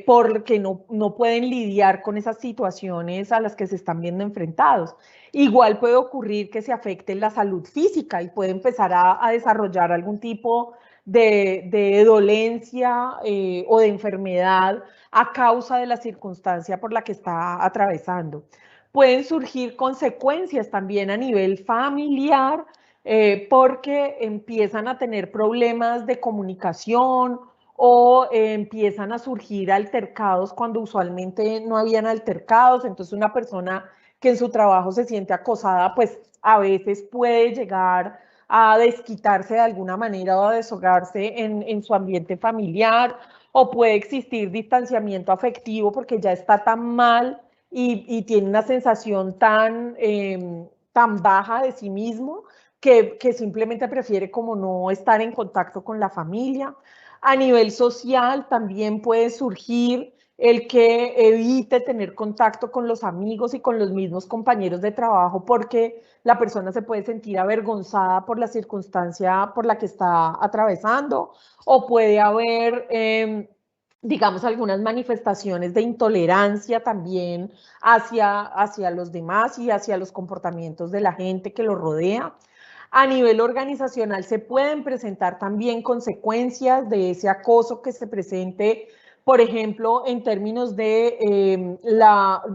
porque no pueden lidiar con esas situaciones a las que se están viendo enfrentados. Igual puede ocurrir que se afecte la salud física y puede empezar a desarrollar algún tipo de dolencia o de enfermedad a causa de la circunstancia por la que está atravesando. Pueden surgir consecuencias también a nivel familiar porque empiezan a tener problemas de comunicación o empiezan a surgir altercados cuando usualmente no habían altercados. Entonces una persona que en su trabajo se siente acosada, pues a veces puede llegar a desquitarse de alguna manera o a deshogarse en su ambiente familiar, o puede existir distanciamiento afectivo porque ya está tan mal y tiene una sensación tan baja de sí mismo que simplemente prefiere como no estar en contacto con la familia. A nivel social también puede surgir el que evite tener contacto con los amigos y con los mismos compañeros de trabajo porque la persona se puede sentir avergonzada por la circunstancia por la que está atravesando, o puede haber, digamos, algunas manifestaciones de intolerancia también hacia los demás y hacia los comportamientos de la gente que lo rodea. A nivel organizacional se pueden presentar también consecuencias de ese acoso que se presente, por ejemplo, en términos de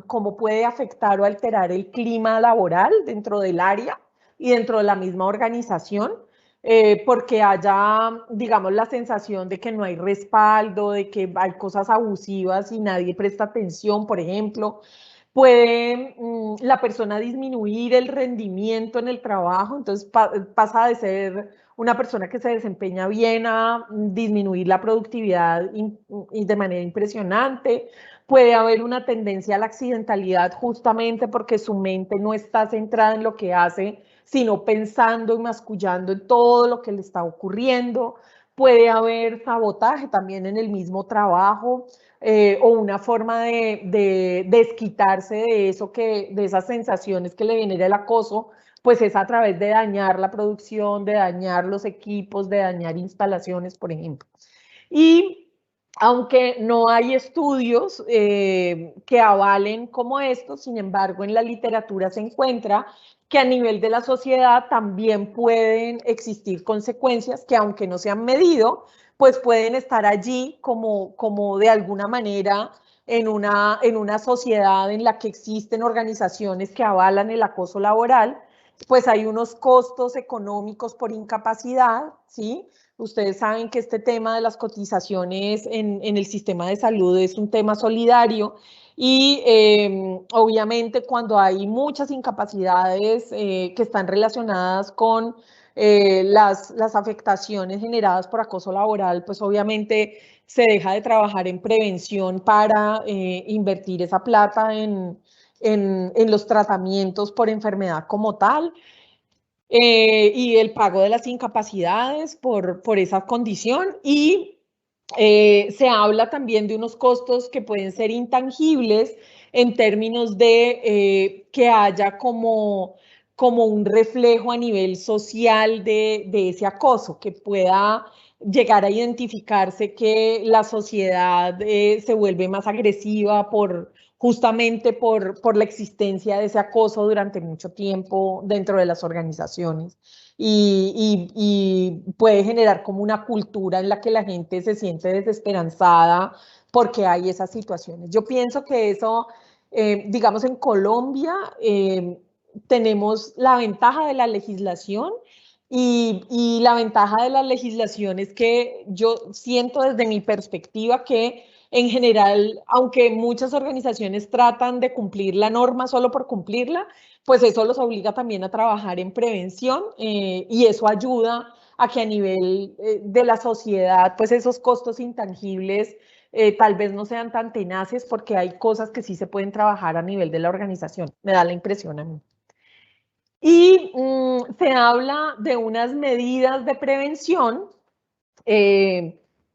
cómo puede afectar o alterar el clima laboral dentro del área y dentro de la misma organización, porque haya, digamos, la sensación de que no hay respaldo, de que hay cosas abusivas y nadie presta atención, por ejemplo. Puede la persona disminuir el rendimiento en el trabajo, entonces pasa de ser una persona que se desempeña bien a disminuir la productividad de manera impresionante. Puede haber una tendencia a la accidentalidad justamente porque su mente no está centrada en lo que hace, sino pensando y mascullando en todo lo que le está ocurriendo. Puede haber sabotaje también en el mismo trabajo, o una forma de desquitarse de eso, de esas sensaciones que le genera el acoso, pues es a través de dañar la producción, de dañar los equipos, de dañar instalaciones, por ejemplo. Y aunque no hay estudios que avalen como esto, sin embargo, en la literatura se encuentra que a nivel de la sociedad también pueden existir consecuencias que, aunque no se han medido, pues pueden estar allí como de alguna manera en una sociedad en la que existen organizaciones que avalan el acoso laboral, pues hay unos costos económicos por incapacidad, ¿sí? Ustedes saben que este tema de las cotizaciones en el sistema de salud es un tema solidario y obviamente cuando hay muchas incapacidades que están relacionadas con las afectaciones generadas por acoso laboral, pues obviamente se deja de trabajar en prevención para invertir esa plata en los tratamientos por enfermedad como tal. Y el pago de las incapacidades por esa condición. Y se habla también de unos costos que pueden ser intangibles en términos de que haya como un reflejo a nivel social de ese acoso, que pueda llegar a identificarse que la sociedad se vuelve más agresiva justamente por la existencia de ese acoso durante mucho tiempo dentro de las organizaciones. Y puede generar como una cultura en la que la gente se siente desesperanzada porque hay esas situaciones. Yo pienso que eso, digamos, en Colombia tenemos la ventaja de la legislación y la ventaja de la legislación es que yo siento desde mi perspectiva que en general, aunque muchas organizaciones tratan de cumplir la norma solo por cumplirla, pues eso los obliga también a trabajar en prevención y eso ayuda a que a nivel de la sociedad, pues esos costos intangibles tal vez no sean tan tenaces porque hay cosas que sí se pueden trabajar a nivel de la organización, me da la impresión a mí. Y se habla de unas medidas de prevención,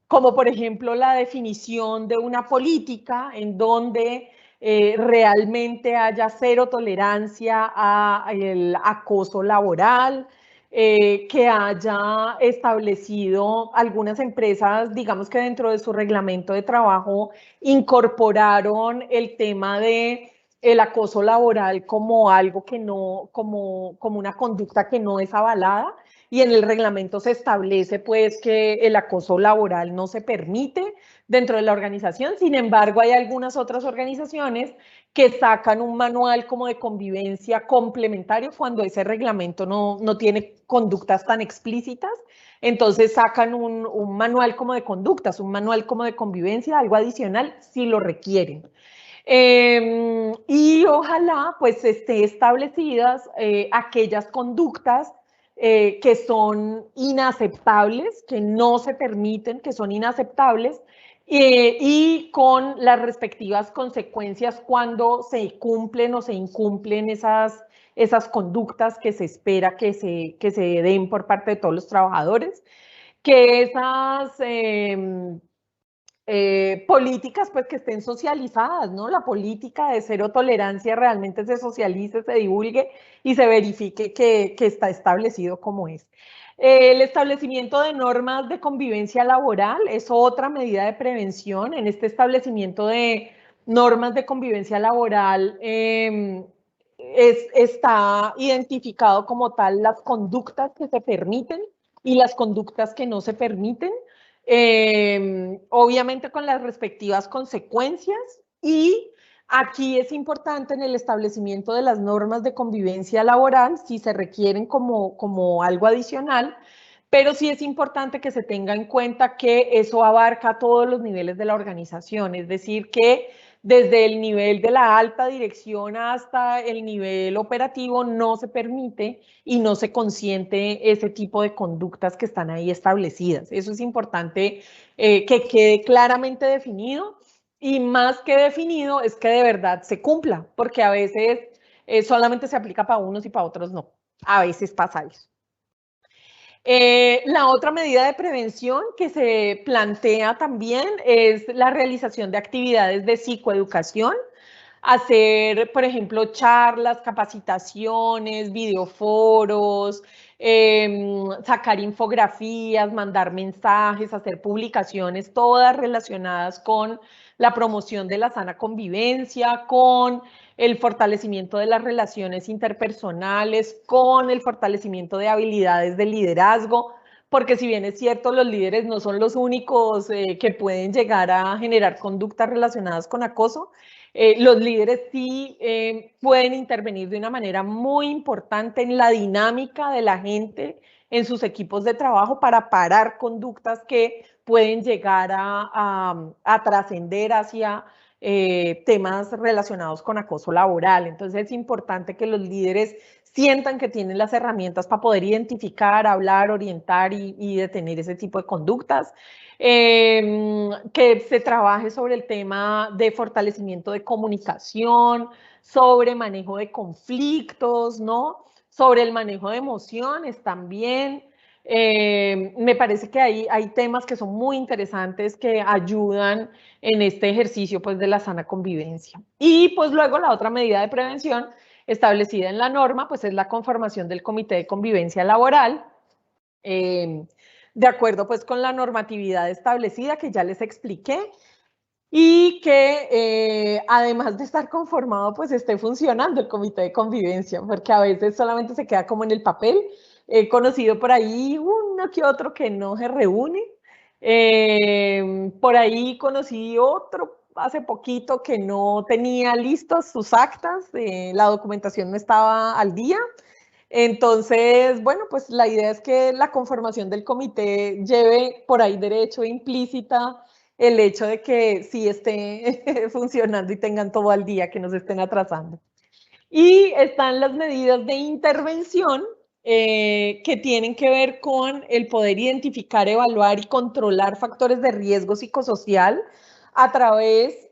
como por ejemplo la definición de una política en donde realmente haya cero tolerancia al acoso laboral, que haya establecido algunas empresas, digamos que dentro de su reglamento de trabajo, incorporaron el tema de el acoso laboral como algo que no, como una conducta que no es avalada, y en el reglamento se establece pues que el acoso laboral no se permite dentro de la organización. Sin embargo, hay algunas otras organizaciones que sacan un manual como de convivencia complementario cuando ese reglamento no tiene conductas tan explícitas. Entonces sacan un manual como de conductas, un manual como de convivencia, algo adicional si lo requieren. Y ojalá pues esté establecidas aquellas conductas que son inaceptables, que no se permiten, que son inaceptables, y con las respectivas consecuencias cuando se cumplen o se incumplen esas conductas que se espera que se den por parte de todos los trabajadores, que esas políticas pues que estén socializadas, ¿no? La política de cero tolerancia realmente se socialice, se divulgue y se verifique que está establecido como es. El establecimiento de normas de convivencia laboral es otra medida de prevención. En este establecimiento de normas de convivencia laboral está identificado como tal las conductas que se permiten y las conductas que no se permiten, obviamente con las respectivas consecuencias. Y aquí es importante en el establecimiento de las normas de convivencia laboral, si se requieren como algo adicional, pero sí es importante que se tenga en cuenta que eso abarca todos los niveles de la organización, es decir, que desde el nivel de la alta dirección hasta el nivel operativo no se permite y no se consiente ese tipo de conductas que están ahí establecidas. Eso es importante que quede claramente definido, y más que definido es que de verdad se cumpla, porque a veces solamente se aplica para unos y para otros no. A veces pasa eso. La otra medida de prevención que se plantea también es la realización de actividades de psicoeducación, hacer, por ejemplo, charlas, capacitaciones, videoforos, sacar infografías, mandar mensajes, hacer publicaciones, todas relacionadas con la promoción de la sana convivencia, con el fortalecimiento de las relaciones interpersonales, con el fortalecimiento de habilidades de liderazgo, porque si bien es cierto, los líderes no son los únicos que pueden llegar a generar conductas relacionadas con acoso, los líderes sí pueden intervenir de una manera muy importante en la dinámica de la gente en sus equipos de trabajo para parar conductas que pueden llegar a trascender hacia temas relacionados con acoso laboral. Entonces es importante que los líderes sientan que tienen las herramientas para poder identificar, hablar, orientar y detener ese tipo de conductas. Que se trabaje sobre el tema de fortalecimiento de comunicación, sobre manejo de conflictos, ¿no? Sobre el manejo de emociones también. Me parece que hay temas que son muy interesantes que ayudan en este ejercicio pues, de la sana convivencia. Y pues luego la otra medida de prevención establecida en la norma pues es la conformación del Comité de Convivencia Laboral, de acuerdo pues con la normatividad establecida que ya les expliqué, y que además de estar conformado, pues esté funcionando el comité de convivencia, porque a veces solamente se queda como en el papel. He conocido por ahí uno que otro que no se reúne. Por ahí conocí otro hace poquito que no tenía listas sus actas, la documentación no estaba al día. Entonces, bueno, pues la idea es que la conformación del comité lleve por ahí derecho implícita el hecho de que sí esté funcionando y tengan todo al día, que no se estén atrasando. Y están las medidas de intervención que tienen que ver con el poder identificar, evaluar y controlar factores de riesgo psicosocial a través,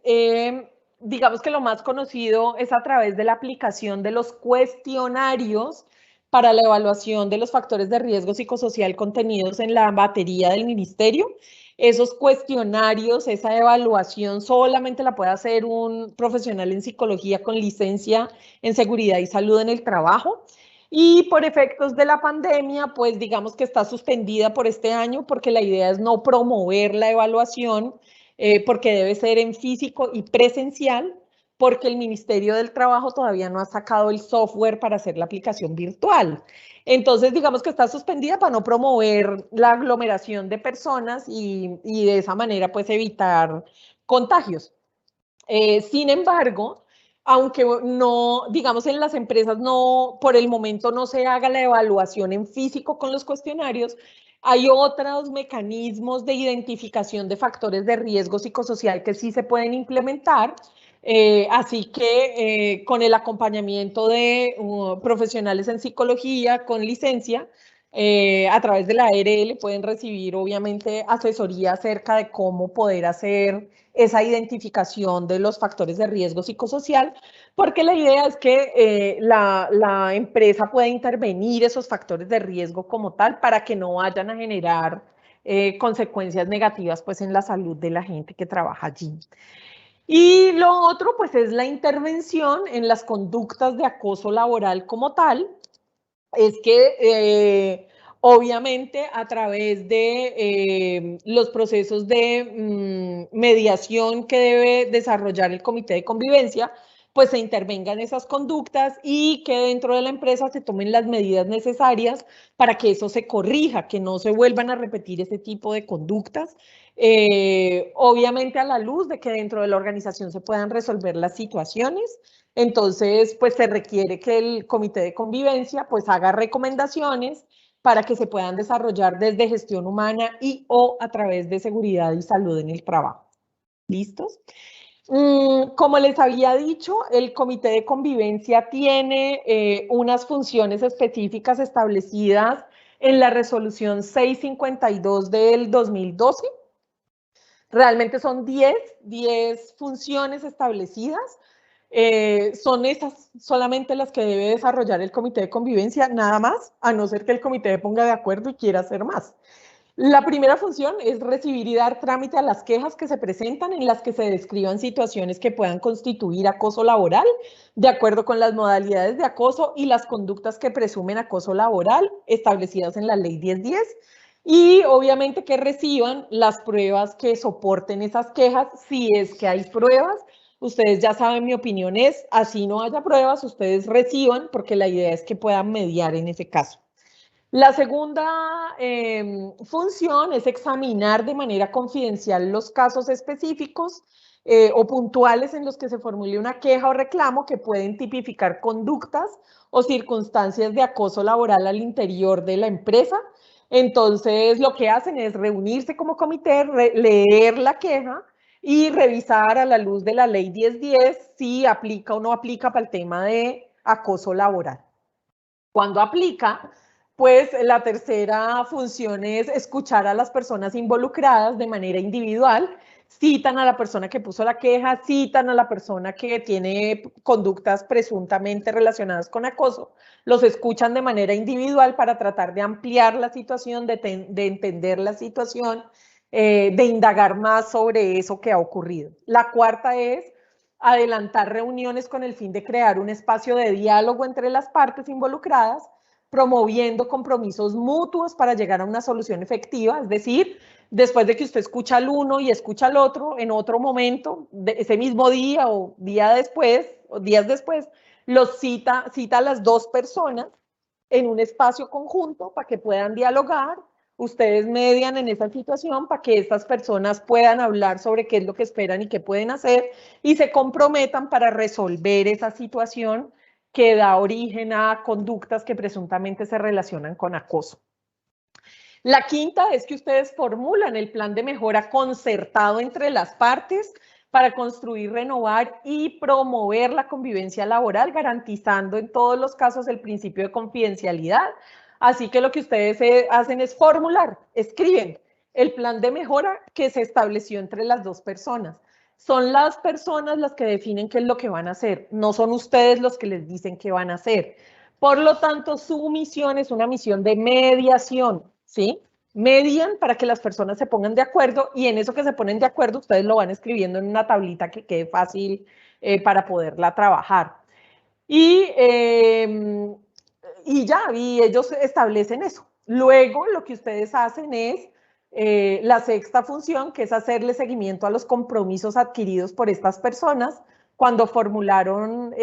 digamos que lo más conocido es a través de la aplicación de los cuestionarios para la evaluación de los factores de riesgo psicosocial contenidos en la batería del ministerio. Esos cuestionarios, esa evaluación solamente la puede hacer un profesional en psicología con licencia en seguridad y salud en el trabajo. Y por efectos de la pandemia, pues digamos que está suspendida por este año porque la idea es no promover la evaluación, porque debe ser en físico y presencial, porque el Ministerio del Trabajo todavía no ha sacado el software para hacer la aplicación virtual. Entonces, digamos que está suspendida para no promover la aglomeración de personas y de esa manera, pues, evitar contagios. Sin embargo, aunque no, digamos, en las empresas no, por el momento no se haga la evaluación en físico con los cuestionarios, hay otros mecanismos de identificación de factores de riesgo psicosocial que sí se pueden implementar. Así que con el acompañamiento de profesionales en psicología con licencia, a través de la ARL pueden recibir obviamente asesoría acerca de cómo poder hacer esa identificación de los factores de riesgo psicosocial, porque la idea es que la empresa pueda intervenir esos factores de riesgo como tal para que no vayan a generar consecuencias negativas pues en la salud de la gente que trabaja allí. Y lo otro pues es la intervención en las conductas de acoso laboral como tal, es que obviamente a través de los procesos de mediación que debe desarrollar el comité de convivencia, pues se intervengan esas conductas y que dentro de la empresa se tomen las medidas necesarias para que eso se corrija, que no se vuelvan a repetir ese tipo de conductas. Obviamente a la luz de que dentro de la organización se puedan resolver las situaciones. Entonces, pues se requiere que el comité de convivencia pues haga recomendaciones para que se puedan desarrollar desde gestión humana y o a través de seguridad y salud en el trabajo. ¿Listos? Como les había dicho, el comité de convivencia tiene unas funciones específicas establecidas en la resolución 652 del 2012. Realmente son 10 funciones establecidas. Son esas solamente las que debe desarrollar el comité de convivencia, nada más, a no ser que el comité se ponga de acuerdo y quiera hacer más. La primera función es recibir y dar trámite a las quejas que se presentan en las que se describan situaciones que puedan constituir acoso laboral, de acuerdo con las modalidades de acoso y las conductas que presumen acoso laboral establecidas en la Ley 1010. Y obviamente que reciban las pruebas que soporten esas quejas, si es que hay pruebas. Ustedes ya saben, mi opinión es, así no haya pruebas, ustedes reciban, porque la idea es que puedan mediar en ese caso. La segunda función es examinar de manera confidencial los casos específicos o puntuales en los que se formule una queja o reclamo que pueden tipificar conductas o circunstancias de acoso laboral al interior de la empresa. Entonces, lo que hacen es reunirse como comité, leer la queja y revisar a la luz de la ley 1010 si aplica o no aplica para el tema de acoso laboral. Cuando aplica, pues la tercera función es escuchar a las personas involucradas de manera individual, citan a la persona que puso la queja, citan a la persona que tiene conductas presuntamente relacionadas con acoso, los escuchan de manera individual para tratar de ampliar la situación, de entender la situación, de indagar más sobre eso que ha ocurrido. La cuarta es adelantar reuniones con el fin de crear un espacio de diálogo entre las partes involucradas, promoviendo compromisos mutuos para llegar a una solución efectiva, es decir, después de que usted escucha al uno y escucha al otro, en otro momento, ese mismo día o día después, o días después, los cita a las dos personas en un espacio conjunto para que puedan dialogar. Ustedes median en esa situación para que estas personas puedan hablar sobre qué es lo que esperan y qué pueden hacer y se comprometan para resolver esa situación que da origen a conductas que presuntamente se relacionan con acoso. La quinta es que ustedes formulan el plan de mejora concertado entre las partes para construir, renovar y promover la convivencia laboral, garantizando en todos los casos el principio de confidencialidad. Así que lo que ustedes hacen es formular, escriben el plan de mejora que se estableció entre las dos personas. Son las personas las que definen qué es lo que van a hacer, no son ustedes los que les dicen qué van a hacer. Por lo tanto, su misión es una misión de mediación, ¿sí? Median para que las personas se pongan de acuerdo y en eso que se ponen de acuerdo ustedes lo van escribiendo en una tablita que quede fácil para poderla trabajar. Y ya, y ellos establecen eso. Luego lo que ustedes hacen es la sexta función, que es hacerle seguimiento a los compromisos adquiridos por estas personas cuando formularon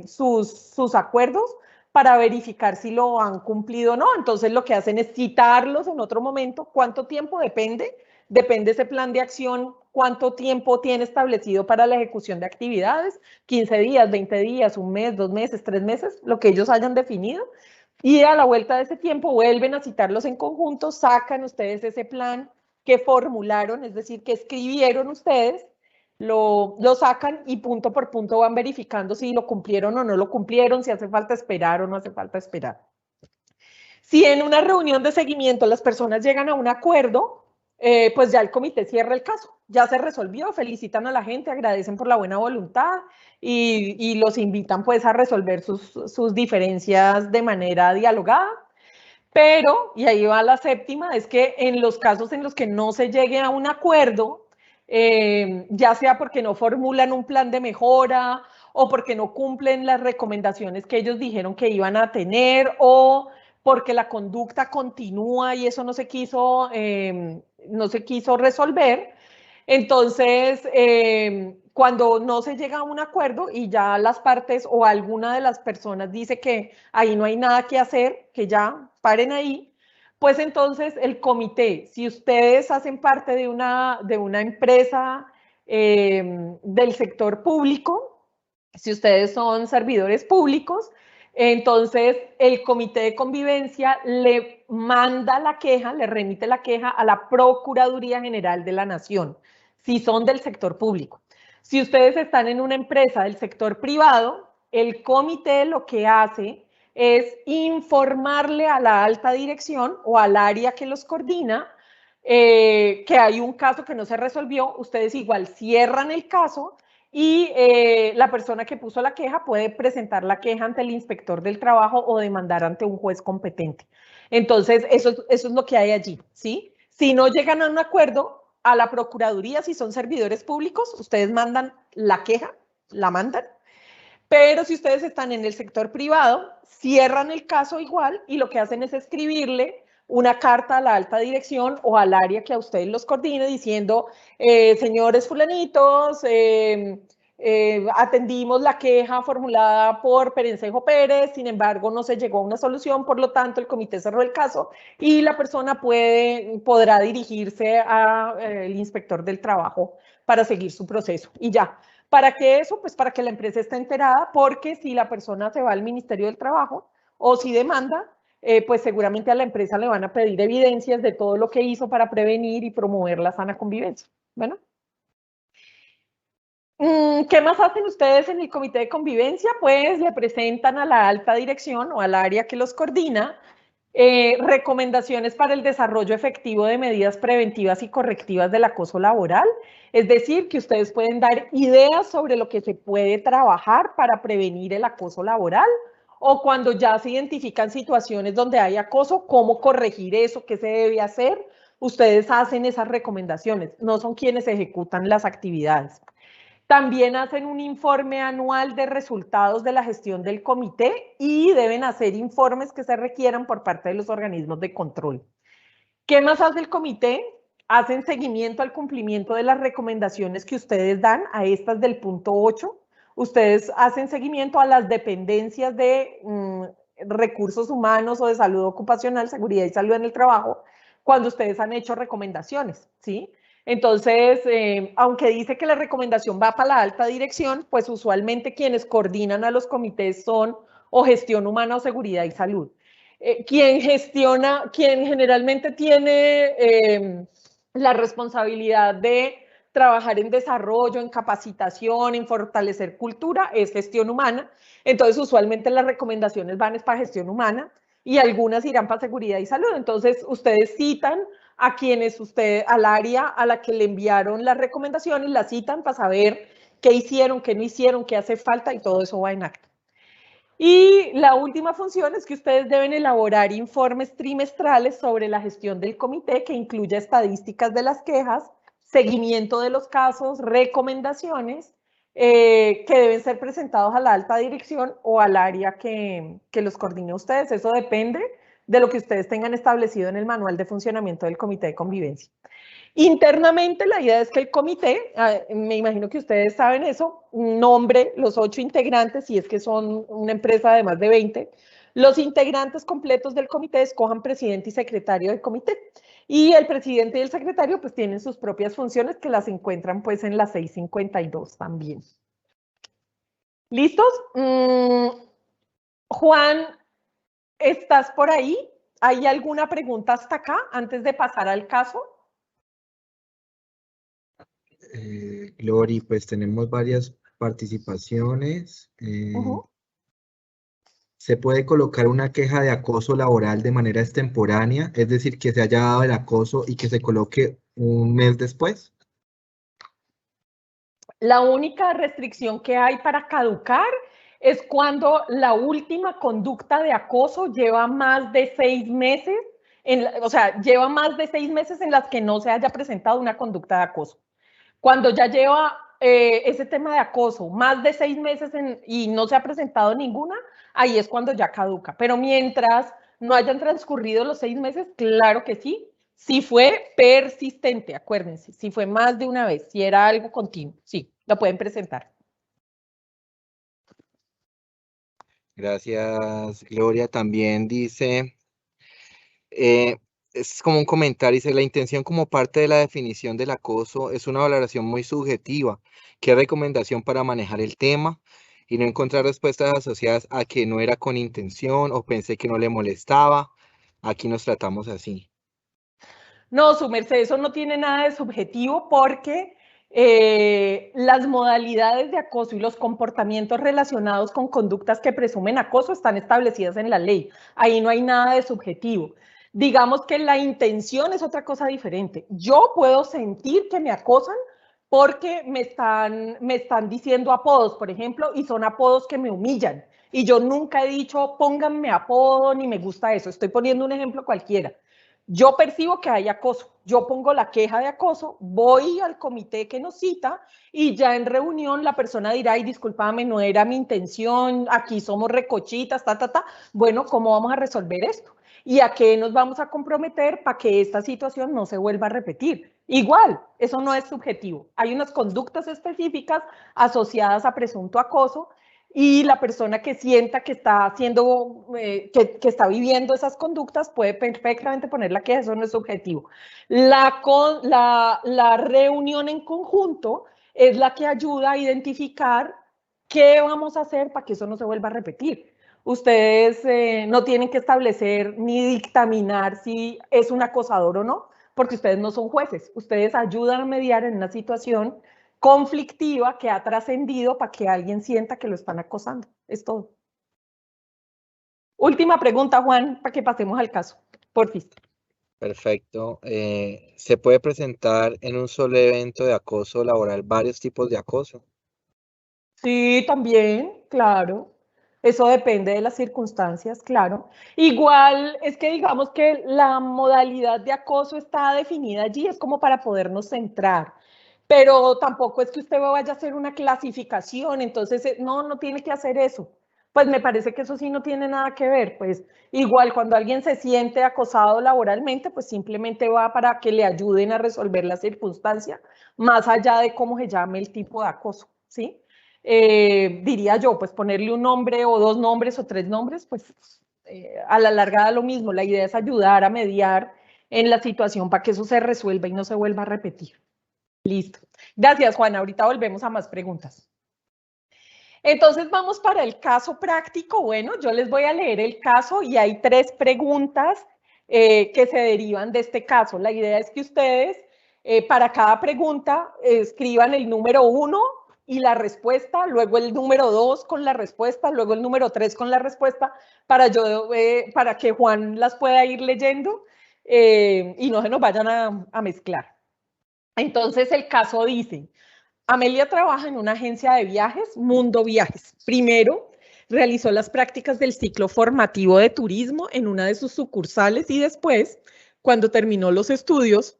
sus acuerdos para verificar si lo han cumplido o no. Entonces lo que hacen es citarlos en otro momento. ¿Cuánto tiempo? Depende ese plan de acción, cuánto tiempo tiene establecido para la ejecución de actividades, 15 días, 20 días, un mes, 2 meses, 3 meses, lo que ellos hayan definido. Y a la vuelta de ese tiempo vuelven a citarlos en conjunto, sacan ustedes ese plan que formularon, es decir, que escribieron ustedes, lo sacan y punto por punto van verificando si lo cumplieron o no lo cumplieron, si hace falta esperar o no hace falta esperar. Si en una reunión de seguimiento las personas llegan a un acuerdo, pues ya el comité cierra el caso, ya se resolvió, felicitan a la gente, agradecen por la buena voluntad y los invitan pues a resolver sus diferencias de manera dialogada. Pero, y ahí va la séptima, es que en los casos en los que no se llegue a un acuerdo, ya sea porque no formulan un plan de mejora o porque no cumplen las recomendaciones que ellos dijeron que iban a tener o porque la conducta continúa y eso no se quiso resolver. Entonces, cuando no se llega a un acuerdo y ya las partes o alguna de las personas dice que ahí no hay nada que hacer, que ya paren ahí, pues entonces el comité, si ustedes hacen parte de una empresa del sector público, si ustedes son servidores públicos, entonces el comité de convivencia le manda la queja, le remite la queja a la Procuraduría General de la Nación, si son del sector público. Si ustedes están en una empresa del sector privado, el comité lo que hace es informarle a la alta dirección o al área que los coordina que hay un caso que no se resolvió, ustedes igual cierran el caso y la persona que puso la queja puede presentar la queja ante el inspector del trabajo o demandar ante un juez competente. Entonces, eso es lo que hay allí, ¿sí? Si no llegan a un acuerdo, a la Procuraduría, si son servidores públicos, ustedes mandan la queja, la mandan, pero si ustedes están en el sector privado, cierran el caso igual y lo que hacen es escribirle una carta a la alta dirección o al área que a ustedes los coordine diciendo, señores fulanitos, atendimos la queja formulada por Perencejo Pérez, sin embargo no se llegó a una solución, por lo tanto el comité cerró el caso y la persona podrá dirigirse al inspector del trabajo para seguir su proceso y ya. ¿Para qué eso? Pues para que la empresa esté enterada, porque si la persona se va al Ministerio del Trabajo o si demanda, pues seguramente a la empresa le van a pedir evidencias de todo lo que hizo para prevenir y promover la sana convivencia. Bueno. ¿Qué más hacen ustedes en el comité de convivencia? Pues le presentan a la alta dirección o al área que los coordina recomendaciones para el desarrollo efectivo de medidas preventivas y correctivas del acoso laboral. Es decir, que ustedes pueden dar ideas sobre lo que se puede trabajar para prevenir el acoso laboral o cuando ya se identifican situaciones donde hay acoso, cómo corregir eso, qué se debe hacer. Ustedes hacen esas recomendaciones, no son quienes ejecutan las actividades. También hacen un informe anual de resultados de la gestión del comité y deben hacer informes que se requieran por parte de los organismos de control. ¿Qué más hace el comité? Hacen seguimiento al cumplimiento de las recomendaciones que ustedes dan, a estas del punto 8. Ustedes hacen seguimiento a las dependencias de recursos humanos o de salud ocupacional, seguridad y salud en el trabajo, cuando ustedes han hecho recomendaciones, ¿sí? Entonces, aunque dice que la recomendación va para la alta dirección, pues usualmente quienes coordinan a los comités son o gestión humana o seguridad y salud. Quien gestiona, quien generalmente tiene la responsabilidad de trabajar en desarrollo, en capacitación, en fortalecer cultura, es gestión humana. Entonces, usualmente las recomendaciones van para gestión humana y algunas irán para seguridad y salud. Entonces, ustedes citan a quienes al área a la que le enviaron las recomendaciones, las citan para saber qué hicieron, qué no hicieron, qué hace falta y todo eso va en acta. Y la última función es que ustedes deben elaborar informes trimestrales sobre la gestión del comité que incluya estadísticas de las quejas, seguimiento de los casos, recomendaciones que deben ser presentados a la alta dirección o al área que los coordine a ustedes. Eso depende de lo que ustedes tengan establecido en el manual de funcionamiento del comité de convivencia. Internamente, la idea es que el comité, me imagino que ustedes saben eso, nombre los 8 integrantes, si es que son una empresa de más de 20, los integrantes completos del comité escojan presidente y secretario del comité. Y el presidente y el secretario pues tienen sus propias funciones que las encuentran pues en la 652 también. ¿Listos? Juan, ¿estás por ahí? ¿Hay alguna pregunta hasta acá antes de pasar al caso?
Glory, pues tenemos varias participaciones. ¿Se puede colocar una queja de acoso laboral de manera extemporánea? Es decir, que se haya dado el acoso y que se coloque un mes después.
La única restricción que hay para caducar es cuando la última conducta de acoso lleva más de 6 meses, o sea, lleva más de 6 meses en las que no se haya presentado una conducta de acoso. Cuando ya lleva ese tema de acoso más de 6 meses y no se ha presentado ninguna, ahí es cuando ya caduca. Pero mientras no hayan transcurrido los 6 meses, claro que sí. Si fue persistente, acuérdense, si fue más de una vez, si era algo continuo, sí, lo pueden presentar.
Gracias, Gloria. También dice, es como un comentario, dice, la intención como parte de la definición del acoso es una valoración muy subjetiva. ¿Qué recomendación para manejar el tema y no encontrar respuestas asociadas a que no era con intención o pensé que no le molestaba? Aquí nos tratamos así.
No, su merced, eso no tiene nada de subjetivo porque las modalidades de acoso y los comportamientos relacionados con conductas que presumen acoso están establecidas en la ley. Ahí no hay nada de subjetivo. Digamos que la intención es otra cosa diferente. Yo puedo sentir que me acosan porque me están diciendo apodos, por ejemplo, y son apodos que me humillan. Y yo nunca he dicho, pónganme apodo, ni me gusta eso. Estoy poniendo un ejemplo cualquiera. Yo percibo que hay acoso, yo pongo la queja de acoso, voy al comité que nos cita y ya en reunión la persona dirá, ay, discúlpame, no era mi intención, aquí somos recochitas, Bueno, ¿cómo vamos a resolver esto? ¿Y a qué nos vamos a comprometer para que esta situación no se vuelva a repetir? Igual, eso no es subjetivo. Hay unas conductas específicas asociadas a presunto acoso y la persona que sienta que está haciendo, que está viviendo esas conductas puede perfectamente poner la queja, eso no es subjetivo. La reunión en conjunto es la que ayuda a identificar qué vamos a hacer para que eso no se vuelva a repetir. Ustedes no tienen que establecer ni dictaminar si es un acosador o no, porque ustedes no son jueces. Ustedes ayudan a mediar en una situación conflictiva que ha trascendido para que alguien sienta que lo están acosando. Es todo. Última pregunta, Juan, para que pasemos al caso. Porfis.
Perfecto. ¿Se puede presentar en un solo evento de acoso laboral varios tipos de acoso?
Sí, también, claro. Eso depende de las circunstancias, claro. Igual es que digamos que la modalidad de acoso está definida allí, es como para podernos centrar. Pero tampoco es que usted vaya a hacer una clasificación, entonces no tiene que hacer eso. Pues me parece que eso sí no tiene nada que ver, pues igual cuando alguien se siente acosado laboralmente, pues simplemente va para que le ayuden a resolver la circunstancia, más allá de cómo se llame el tipo de acoso, ¿sí? Diría yo, pues ponerle un nombre o 2 nombres o 3 nombres, pues a la larga da lo mismo. La idea es ayudar a mediar en la situación para que eso se resuelva y no se vuelva a repetir. Listo. Gracias, Juana. Ahorita volvemos a más preguntas. Entonces vamos para el caso práctico. Bueno, yo les voy a leer el caso y hay 3 preguntas que se derivan de este caso. La idea es que ustedes para cada pregunta escriban el número 1 y la respuesta, luego el número 2 con la respuesta, luego el número 3 con la respuesta, para que Juan las pueda ir leyendo y no se nos vayan a mezclar. Entonces el caso dice, Amelia trabaja en una agencia de viajes, Mundo Viajes. Primero, realizó las prácticas del ciclo formativo de turismo en una de sus sucursales y después, cuando terminó los estudios,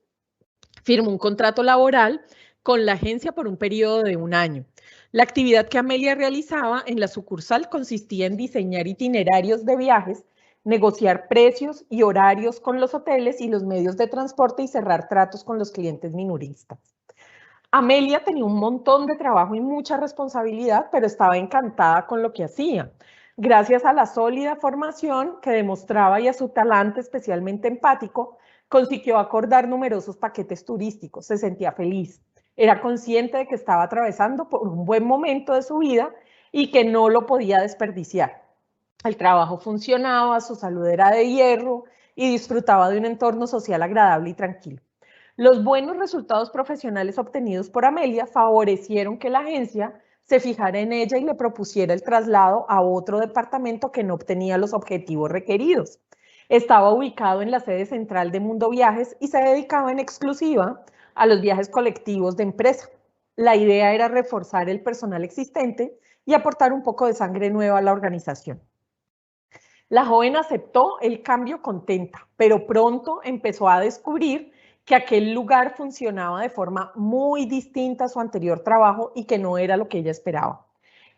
firmó un contrato laboral con la agencia por un periodo de 1 año. La actividad que Amelia realizaba en la sucursal consistía en diseñar itinerarios de viajes, negociar precios y horarios con los hoteles y los medios de transporte y cerrar tratos con los clientes minoristas. Amelia tenía un montón de trabajo y mucha responsabilidad, pero estaba encantada con lo que hacía. Gracias a la sólida formación que demostraba y a su talante especialmente empático, consiguió acordar numerosos paquetes turísticos. Se sentía feliz. Era consciente de que estaba atravesando por un buen momento de su vida y que no lo podía desperdiciar. El trabajo funcionaba, su salud era de hierro y disfrutaba de un entorno social agradable y tranquilo. Los buenos resultados profesionales obtenidos por Amelia favorecieron que la agencia se fijara en ella y le propusiera el traslado a otro departamento que no obtenía los objetivos requeridos. Estaba ubicado en la sede central de Mundo Viajes y se dedicaba en exclusiva a los viajes colectivos de empresa. La idea era reforzar el personal existente y aportar un poco de sangre nueva a la organización. La joven aceptó el cambio contenta, pero pronto empezó a descubrir que aquel lugar funcionaba de forma muy distinta a su anterior trabajo y que no era lo que ella esperaba.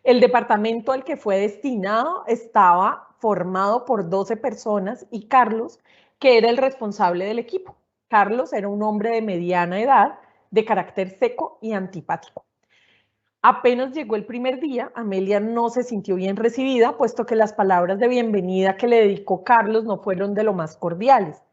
El departamento al que fue destinado estaba formado por 12 personas y Carlos, que era el responsable del equipo. Carlos era un hombre de mediana edad, de carácter seco y antipático. Apenas llegó el primer día, Amelia no se sintió bien recibida, puesto que las palabras de bienvenida que le dedicó Carlos no fueron de lo más cordiales.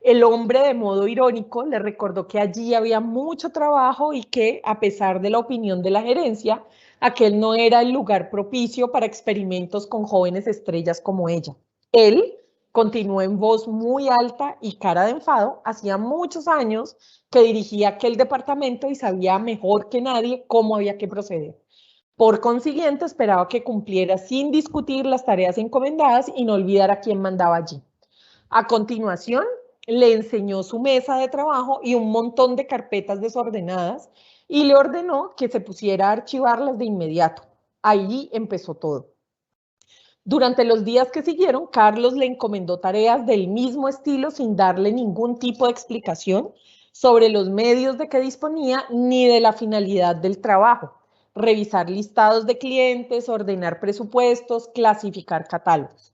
El hombre, de modo irónico, le recordó que allí había mucho trabajo y que, a pesar de la opinión de la gerencia, aquel no era el lugar propicio para experimentos con jóvenes estrellas como ella. Él continuó en voz muy alta y cara de enfado. Hacía muchos años que dirigía aquel departamento y sabía mejor que nadie cómo había que proceder. Por consiguiente, esperaba que cumpliera sin discutir las tareas encomendadas y no olvidara quién mandaba allí. A continuación, le enseñó su mesa de trabajo y un montón de carpetas desordenadas y le ordenó que se pusiera a archivarlas de inmediato. Ahí empezó todo. Durante los días que siguieron, Carlos le encomendó tareas del mismo estilo sin darle ningún tipo de explicación sobre los medios de que disponía ni de la finalidad del trabajo. Revisar listados de clientes, ordenar presupuestos, clasificar catálogos.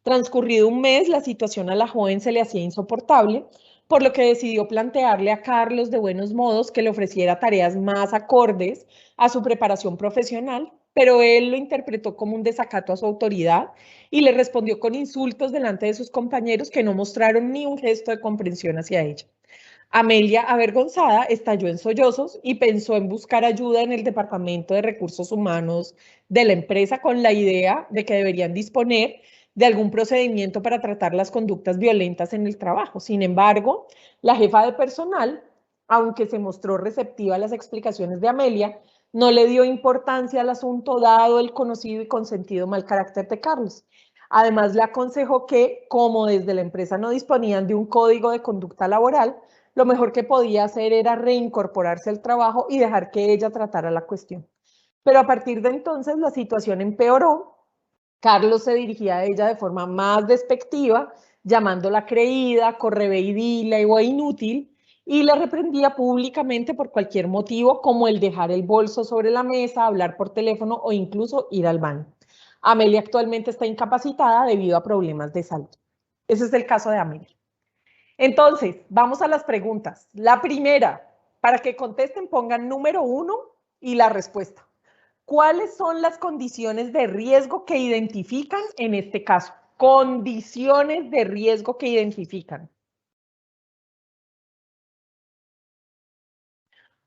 Transcurrido un mes, la situación a la joven se le hacía insoportable, por lo que decidió plantearle a Carlos de buenos modos que le ofreciera tareas más acordes a su preparación profesional, pero él lo interpretó como un desacato a su autoridad y le respondió con insultos delante de sus compañeros que no mostraron ni un gesto de comprensión hacia ella. Amelia, avergonzada, estalló en sollozos y pensó en buscar ayuda en el Departamento de Recursos Humanos de la empresa con la idea de que deberían disponer de algún procedimiento para tratar las conductas violentas en el trabajo. Sin embargo, la jefa de personal, aunque se mostró receptiva a las explicaciones de Amelia, no le dio importancia al asunto dado el conocido y consentido mal carácter de Carlos. Además, le aconsejó que, como desde la empresa no disponían de un código de conducta laboral, lo mejor que podía hacer era reincorporarse al trabajo y dejar que ella tratara la cuestión. Pero a partir de entonces la situación empeoró. Carlos se dirigía a ella de forma más despectiva, llamándola creída, correveidila o inútil, y la reprendía públicamente por cualquier motivo, como el dejar el bolso sobre la mesa, hablar por teléfono o incluso ir al baño. Amelia actualmente está incapacitada debido a problemas de salud. Ese es el caso de Amelia. Entonces, vamos a las preguntas. La primera, para que contesten, pongan número 1 y la respuesta. ¿Cuáles son las condiciones de riesgo que identifican en este caso? Condiciones de riesgo que identifican.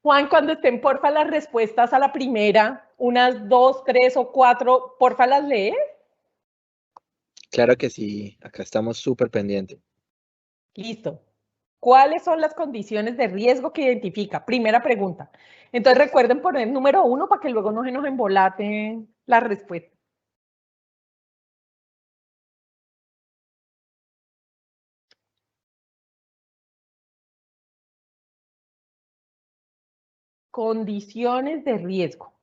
Juan, cuando estén, porfa, las respuestas a la primera, unas 2, 3 o 4, porfa, las lees.
Claro que sí, acá estamos súper pendientes.
Listo. ¿Cuáles son las condiciones de riesgo que identifica? Primera pregunta. Entonces recuerden poner número 1 para que luego no se nos embolate la respuesta. Condiciones de riesgo.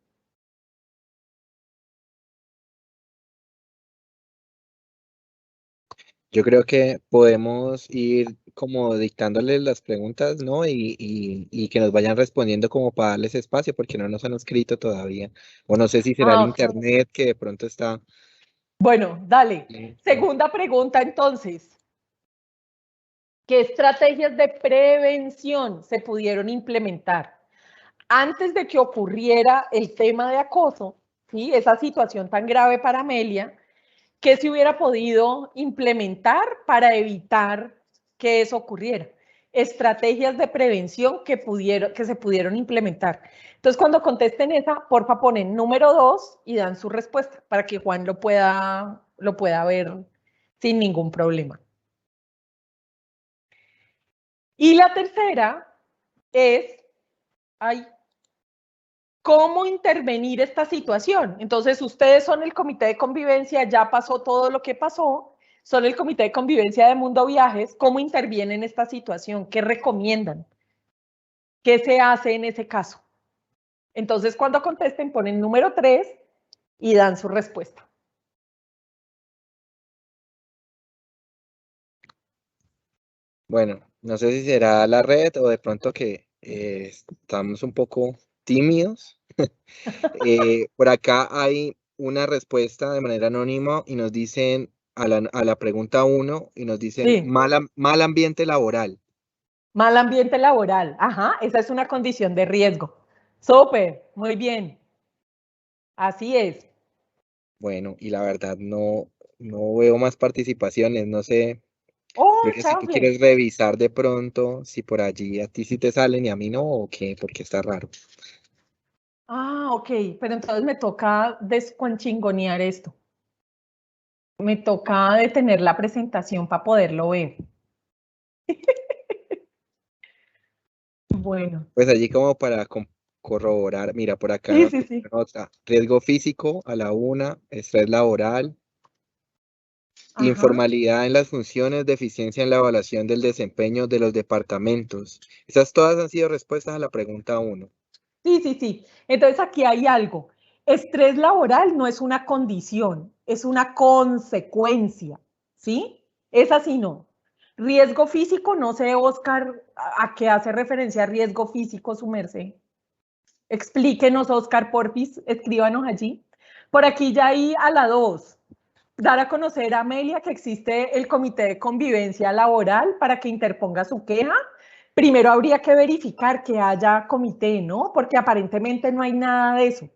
Yo creo que podemos ir como dictándoles las preguntas, ¿no? Y que nos vayan respondiendo como para darles espacio, porque no nos han escrito todavía. O no sé si será el
Ok.
internet que de pronto está
Bueno, dale.
lento.
Segunda pregunta entonces. ¿Qué estrategias de prevención se pudieron implementar antes de que ocurriera el tema de acoso, ¿sí? Esa situación tan grave para Amelia? ¿Qué se hubiera podido implementar para evitar que eso ocurriera? Estrategias de prevención que se pudieron implementar. Entonces, cuando contesten esa, porfa, ponen número 2 y dan su respuesta para que Juan lo pueda ver sin ningún problema. Y la tercera es, ay, ¿cómo intervenir esta situación? Entonces, ustedes son el comité de convivencia, ya pasó todo lo que pasó, son el comité de convivencia de Mundo Viajes, ¿cómo intervienen en esta situación? ¿Qué recomiendan? ¿Qué se hace en ese caso? Entonces, cuando contesten, ponen número 3 y dan su respuesta.
Bueno, no sé si será la red o de pronto que estamos un poco tímidos. Por acá hay una respuesta de manera anónima y nos dicen a la pregunta 1 y nos dicen
Sí.
mal ambiente laboral.
Mal ambiente laboral. Ajá, esa es una condición de riesgo. Súper, muy bien. Así es.
Bueno, y la verdad no veo más participaciones, no sé,
Oh,
Gloria, si tú
chanfle.
quieres revisar de pronto si por allí a ti sí te salen y a mí no, o qué, porque está raro.
Ah, ok, pero entonces me toca descuanchingonear esto. Me toca detener la presentación para poderlo ver. Bueno,
Pues allí como para corroborar, mira, por acá
sí,
nos
sí, sí.
nota riesgo físico a la 1, estrés laboral,
Ajá.
informalidad en las funciones, deficiencia en la evaluación del desempeño de los departamentos. Esas todas han sido respuestas a la pregunta 1.
Sí, sí, sí. Entonces aquí hay algo. Estrés laboral no es una condición, es una consecuencia, ¿sí? Es así, no. Riesgo físico, no sé, Oscar, ¿a qué hace referencia riesgo físico su merced? Explíquenos, Oscar, porfis, escríbanos allí. Por aquí ya hay a la 2. Dar a conocer a Amelia que existe el Comité de Convivencia Laboral para que interponga su queja. Primero habría que verificar que haya comité, ¿no? Porque aparentemente no hay nada de eso.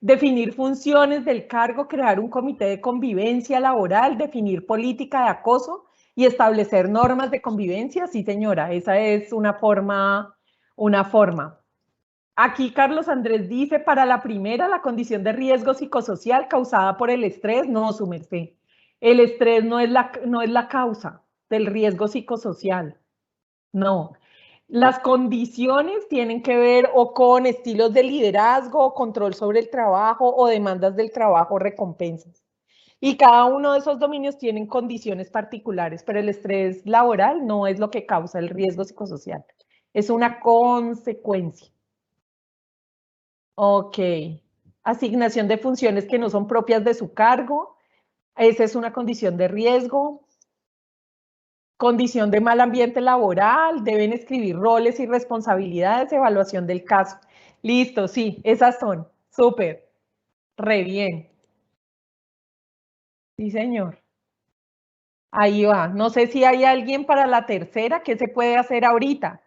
Definir funciones del cargo, crear un comité de convivencia laboral, definir política de acoso y establecer normas de convivencia. Sí, señora, esa es una forma, una forma. Aquí Carlos Andrés dice, para la primera, la condición de riesgo psicosocial causada por el estrés, no, su merced. El estrés no es la causa del riesgo psicosocial, no. Las condiciones tienen que ver o con estilos de liderazgo, control sobre el trabajo o demandas del trabajo, recompensas. Y cada uno de esos dominios tienen condiciones particulares, pero el estrés laboral no es lo que causa el riesgo psicosocial, es una consecuencia. Ok. Asignación de funciones que no son propias de su cargo. Esa es una condición de riesgo. Condición de mal ambiente laboral. Deben escribir roles y responsabilidades. Evaluación del caso. Listo, sí, esas son. Súper. Re bien. Sí, señor. Ahí va. No sé si hay alguien para la tercera. ¿Qué se puede hacer ahorita?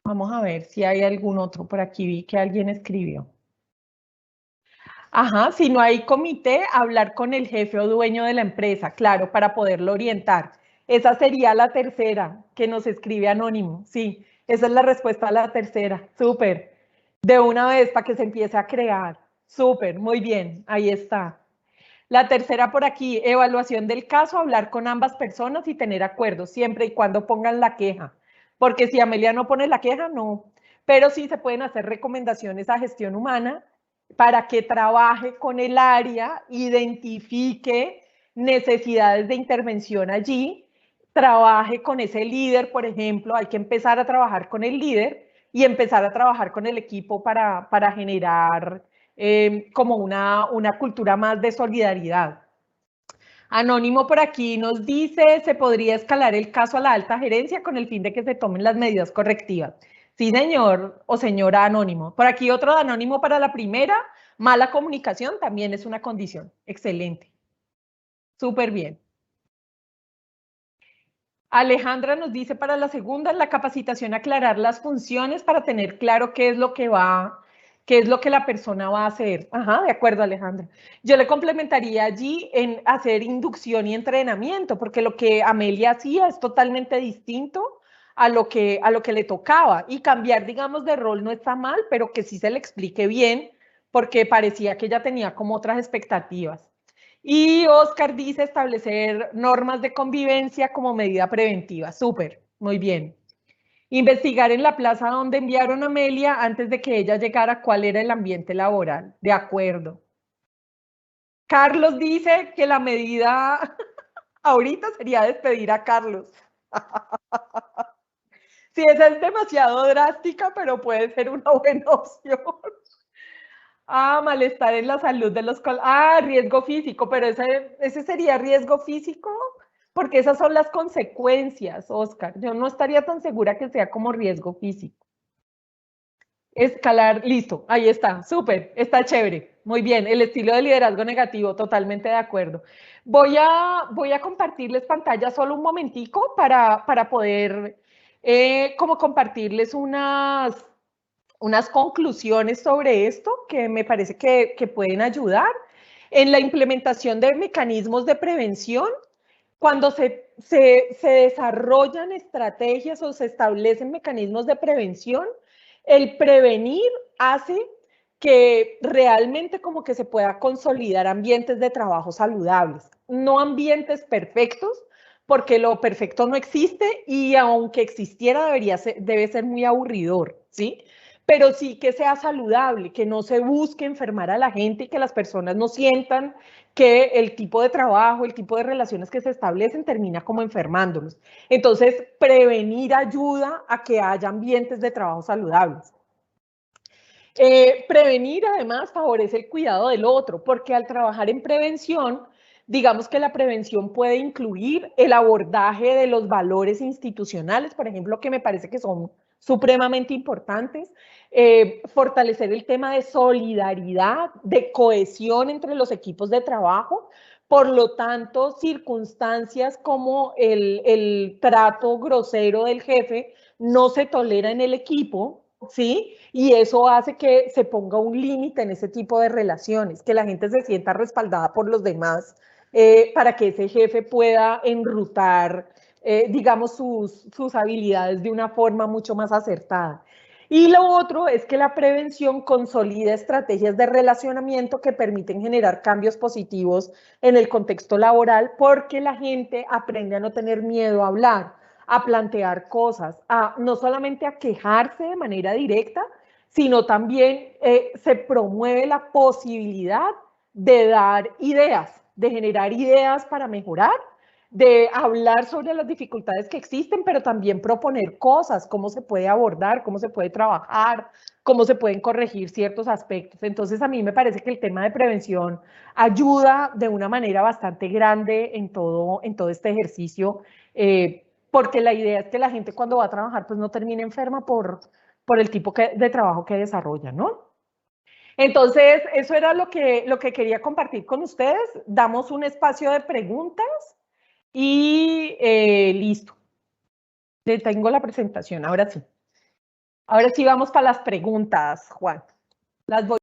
Vamos a ver si hay algún otro. Por aquí vi que alguien escribió. Ajá, si no hay comité, hablar con el jefe o dueño de la empresa, claro, para poderlo orientar. Esa sería la tercera que nos escribe Anónimo. Sí, esa es la respuesta a la tercera. Súper. De una vez para que se empiece a crear. Súper, muy bien, ahí está. La tercera por aquí, evaluación del caso, hablar con ambas personas y tener acuerdos, siempre y cuando pongan la queja. Porque si Amelia no pone la queja, no. Pero sí se pueden hacer recomendaciones a gestión humana para que trabaje con el área, identifique necesidades de intervención allí, trabaje con ese líder, por ejemplo, hay que empezar a trabajar con el líder y empezar a trabajar con el equipo para generar como una cultura más de solidaridad. Anónimo por aquí nos dice, se podría escalar el caso a la alta gerencia con el fin de que se tomen las medidas correctivas. Sí, señor o señora Anónimo. Por aquí otro de Anónimo para la primera, mala comunicación también es una condición. Excelente. Súper bien. Alejandra nos dice para la segunda, la capacitación, aclarar las funciones para tener claro qué es lo que la persona va a hacer. Ajá, de acuerdo, Alejandra. Yo le complementaría allí en hacer inducción y entrenamiento, porque lo que Amelia hacía es totalmente distinto a lo que le tocaba. Y cambiar, digamos, de rol no está mal, pero que sí se le explique bien, porque parecía que ella tenía como otras expectativas. Y Oscar dice establecer normas de convivencia como medida preventiva. Súper, muy bien. Investigar en la plaza donde enviaron a Amelia antes de que ella llegara cuál era el ambiente laboral. De acuerdo. Carlos dice que la medida ahorita sería despedir a Carlos. Sí, esa es demasiado drástica, pero puede ser una buena opción. Malestar en la salud de los... riesgo físico, pero ese sería riesgo físico, porque esas son las consecuencias, Oscar. Yo no estaría tan segura que sea como riesgo físico. Escalar, listo, ahí está, súper, está chévere, muy bien, el estilo de liderazgo negativo, totalmente de acuerdo. Voy a compartirles pantalla solo un momentico para poder como compartirles unas conclusiones sobre esto que me parece que pueden ayudar en la implementación de mecanismos de prevención. Cuando se desarrollan estrategias o se establecen mecanismos de prevención, el prevenir hace que realmente como que se pueda consolidar ambientes de trabajo saludables, no ambientes perfectos, porque lo perfecto no existe y aunque existiera debe ser muy aburridor, ¿sí? Pero sí que sea saludable, que no se busque enfermar a la gente y que las personas no sientan que el tipo de trabajo, el tipo de relaciones que se establecen termina como enfermándolos. Entonces, prevenir ayuda a que haya ambientes de trabajo saludables. Prevenir además favorece el cuidado del otro, porque al trabajar en prevención, digamos que la prevención puede incluir el abordaje de los valores institucionales, por ejemplo, que me parece que son supremamente importantes, fortalecer el tema de solidaridad, de cohesión entre los equipos de trabajo. Por lo tanto, circunstancias como el trato grosero del jefe no se tolera en el equipo, ¿sí? Y eso hace que se ponga un límite en ese tipo de relaciones, que la gente se sienta respaldada por los demás para que ese jefe pueda enrutar, digamos, sus habilidades de una forma mucho más acertada. Y lo otro es que la prevención consolida estrategias de relacionamiento que permiten generar cambios positivos en el contexto laboral porque la gente aprende a no tener miedo a hablar, a plantear cosas, no solamente a quejarse de manera directa, sino también se promueve la posibilidad de dar ideas, de generar ideas para mejorar, de hablar sobre las dificultades que existen, pero también proponer cosas, cómo se puede abordar, cómo se puede trabajar, cómo se pueden corregir ciertos aspectos. Entonces, a mí me parece que el tema de prevención ayuda de una manera bastante grande en todo este ejercicio, porque la idea es que la gente cuando va a trabajar pues no termine enferma por el tipo de trabajo que desarrolla, ¿no? Entonces, eso era lo que quería compartir con ustedes. Damos un espacio de preguntas y listo. Detengo la presentación, ahora sí. Ahora sí vamos para las preguntas, Juan. Las voy